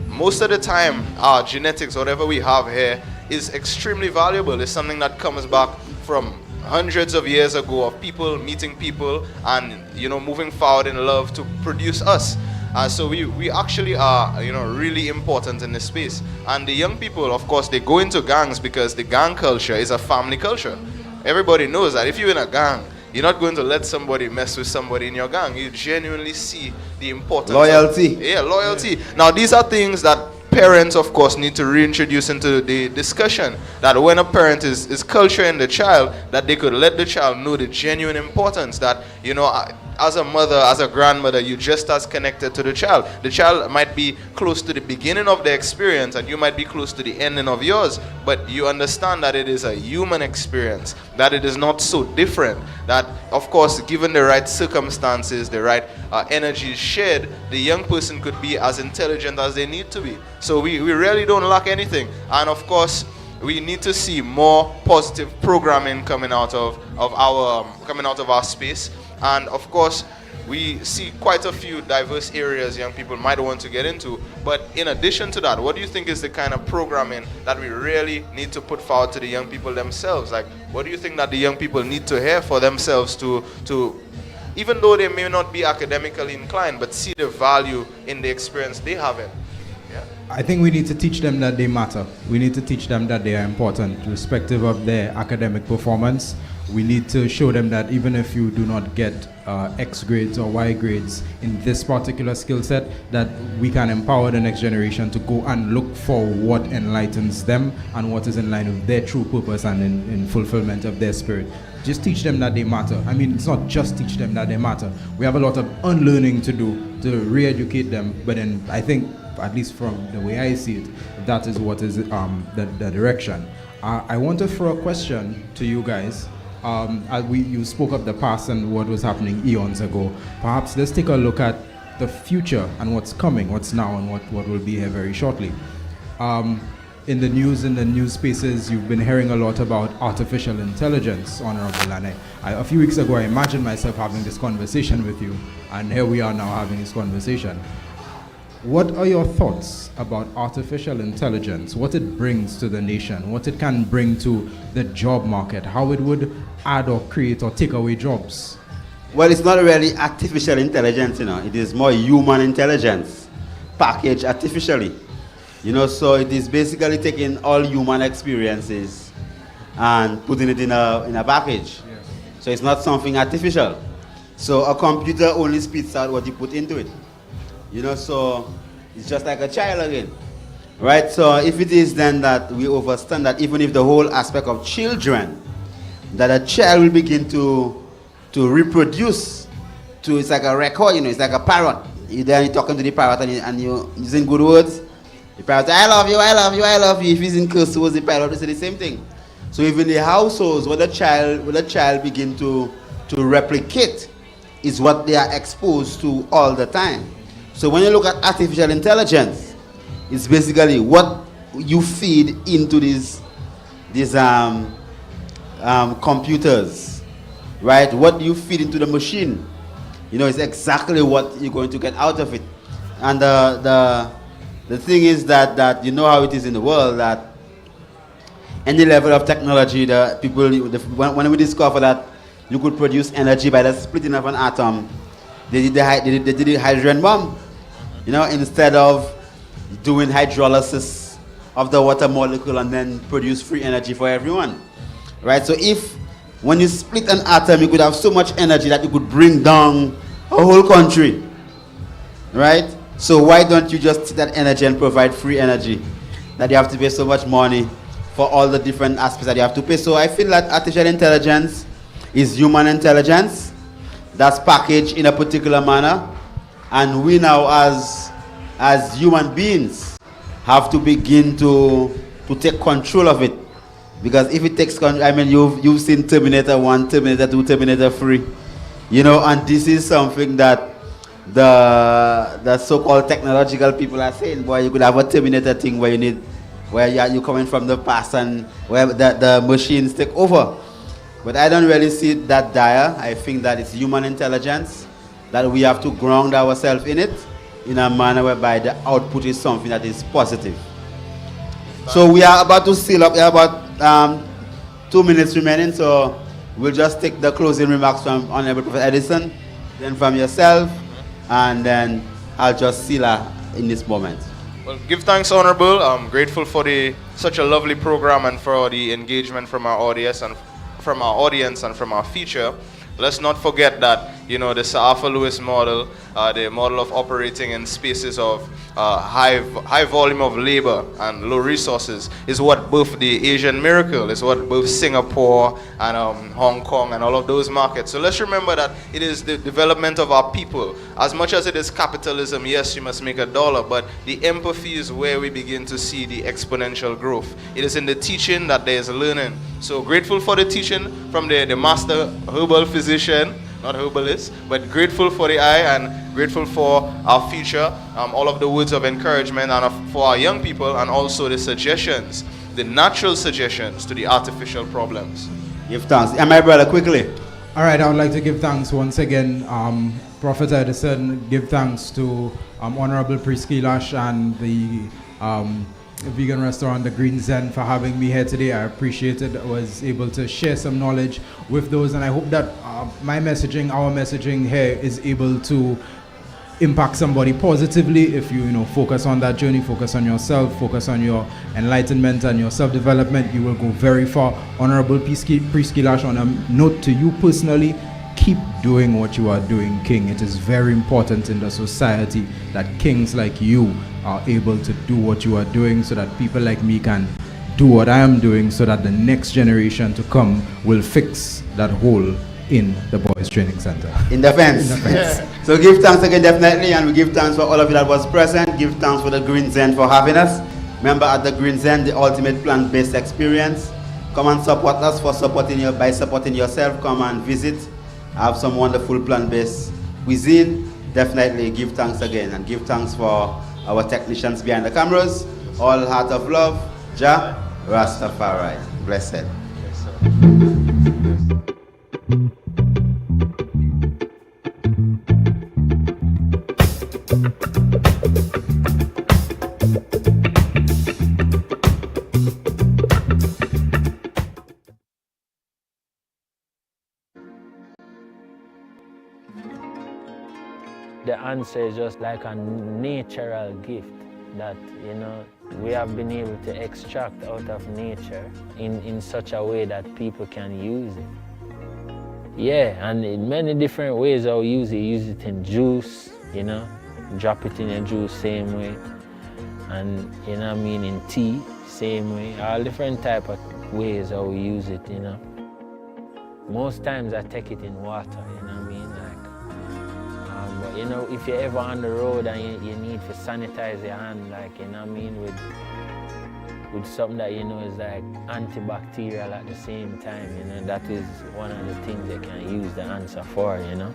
most of the time, our genetics, whatever we have here, is extremely valuable. It's something that comes back from hundreds of years ago of people meeting people and, you know, moving forward in love to produce us. So we actually are, you know, really important in this space. And the young people, of course, they go into gangs because the gang culture is a family culture. Everybody knows that if you're in a gang, you're not going to let somebody mess with somebody in your gang. You genuinely see the importance. Loyalty. Loyalty. Now, these are things that parents, of course, need to reintroduce into the discussion. That when a parent is culturing the child, that they could let the child know the genuine importance. That, you know, as a mother, as a grandmother, you're just as connected to the child. The child might be close to the beginning of the experience and you might be close to the ending of yours, but you understand that it is a human experience, that it is not so different, that, of course, given the right circumstances, the right energy shared, the young person could be as intelligent as they need to be. So we really don't lack anything. And of course, we need to see more positive programming coming out of our space. And of course, we see quite a few diverse areas young people might want to get into. But in addition to that, what do you think is the kind of programming that we really need to put forward to the young people themselves? Like, what do you think that the young people need to hear for themselves to even though they may not be academically inclined, but see the value in the experience they have in? Yeah. I think we need to teach them that they matter. We need to teach them that they are important, irrespective of their academic performance. We need to show them that even if you do not get X grades or Y grades in this particular skill set, that we can empower the next generation to go and look for what enlightens them and what is in line with their true purpose and in fulfillment of their spirit. Just teach them that they matter. I mean, it's not just teach them that they matter. We have a lot of unlearning to do to re-educate them, but then I think, at least from the way I see it, that is what is the direction. I want to throw a question to you guys. You spoke of the past and what was happening eons ago. Perhaps let's take a look at the future and what's coming, what's now, and what will be here very shortly. In the news spaces, you've been hearing a lot about artificial intelligence, Honorable. And a few weeks ago, I imagined myself having this conversation with you, and here we are now having this conversation. What are your thoughts about artificial intelligence, what it brings to the nation, what it can bring to the job market, how it would add or create or take away jobs? Well, it's not really artificial intelligence, it is more human intelligence packaged artificially. So it is basically taking all human experiences and putting it in a package. Yes. So it's not something artificial. So a computer only spits out what you put into it. So it's just like a child again. Right? So if it is then that we understand that even if the whole aspect of children, that a child will begin to reproduce, it's like a record, it's like a parrot. You're talking to the parrot and you're using good words. The parrot says, I love you, I love you, I love you. If he's in curse towards the parrot, they say the same thing. So even the households where the child begin to replicate is what they are exposed to all the time. So when you look at artificial intelligence, it's basically what you feed into these computers, right? What you feed into the machine, it's exactly what you're going to get out of it. And the thing is that you know how it is in the world, that any level of technology, the people, when we discover that you could produce energy by the splitting of an atom, they did the hydrogen bomb, instead of doing hydrolysis of the water molecule and then produce free energy for everyone, right? So if when you split an atom, you could have so much energy that you could bring down a whole country, right? So why don't you just take that energy and provide free energy that you have to pay so much money for all the different aspects that you have to pay? So I feel that artificial intelligence is human intelligence that's packaged in a particular manner, and we now as human beings have to begin to take control of it. Because if it takes control, you've seen Terminator 1, Terminator 2, Terminator 3, and this is something that the so-called technological people are saying, boy, you could have a Terminator thing where you're coming from the past and where the machines take over. But I don't really see it that dire. I think that it's human intelligence, that we have to ground ourselves in it in a manner whereby the output is something that is positive. So we are about to seal up. We have about 2 minutes remaining, so we'll just take the closing remarks from Honorable Professor Edison, then from yourself, and then I'll just seal her in this moment. Well, give thanks, Honorable. I'm grateful for such a lovely program and for the engagement from our audience and from our feature. Let's not forget that, the Sir Arthur Lewis model, the model of operating in spaces of high volume of labor and low resources, is what birthed the Asian miracle, is what birthed Singapore and Hong Kong and all of those markets. So let's remember that it is the development of our people. As much as it is capitalism, yes, you must make a dollar, but the empathy is where we begin to see the exponential growth. It is in the teaching that there is learning. So grateful for the teaching from the master herbal physician, not herbalist, but grateful for the eye and grateful for our future, all of the words of encouragement and for our young people, and also the suggestions, the natural suggestions to the artificial problems. Give thanks. And my brother, quickly. All right, I would like to give thanks once again, Prophet Edison, give thanks to Honorable Prisky Lash and the vegan restaurant, the Green Zen, for having me here today. I appreciate it. I was able to share some knowledge with those, and I hope that my messaging, our messaging here is able to impact somebody positively. If you focus on that journey, focus on yourself, focus on your enlightenment and your self-development, you will go very far. Honorable Prisky Lash, on a note to you personally, keep doing what you are doing, King. It is very important in the society that kings like you are able to do what you are doing, so that people like me can do what I am doing, so that the next generation to come will fix that hole in the Boys Training Center. In the fence. Yeah. So give thanks again, definitely, and we give thanks for all of you that was present. Give thanks for the Green Zen for having us. Remember, at the Green Zen, the ultimate plant-based experience, Come and support us by supporting yourself. Come and visit. I have some wonderful plant-based cuisine. Definitely give thanks again, and give thanks for our technicians behind the cameras. All heart of love, Jah Rastafari. Blessed. The answer is just like a natural gift that, you know, we have been able to extract out of nature in such a way that people can use it. Yeah, and in many different ways I'll use it. Use it in juice, you know, drop it in a juice same way. And, you know what I mean, in tea, same way. All different type of ways I'll use it, you know. Most times I take it in water, you know what I mean? But you know, if you're ever on the road and you need to sanitize your hand, like, you know what I mean, with something that you know is like antibacterial at the same time, you know, that is one of the things they can use the answer for, you know.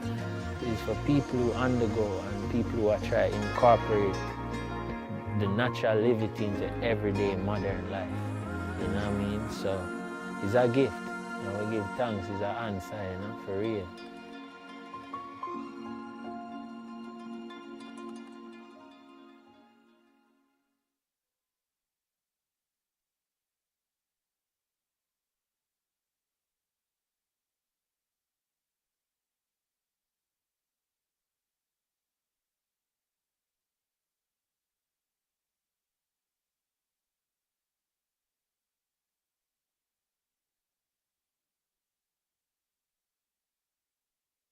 It's for people who undergo and people who are trying to incorporate the natural living into everyday modern life, you know what I mean? So it's a gift, you know, we give thanks, it's an answer, you know, for real.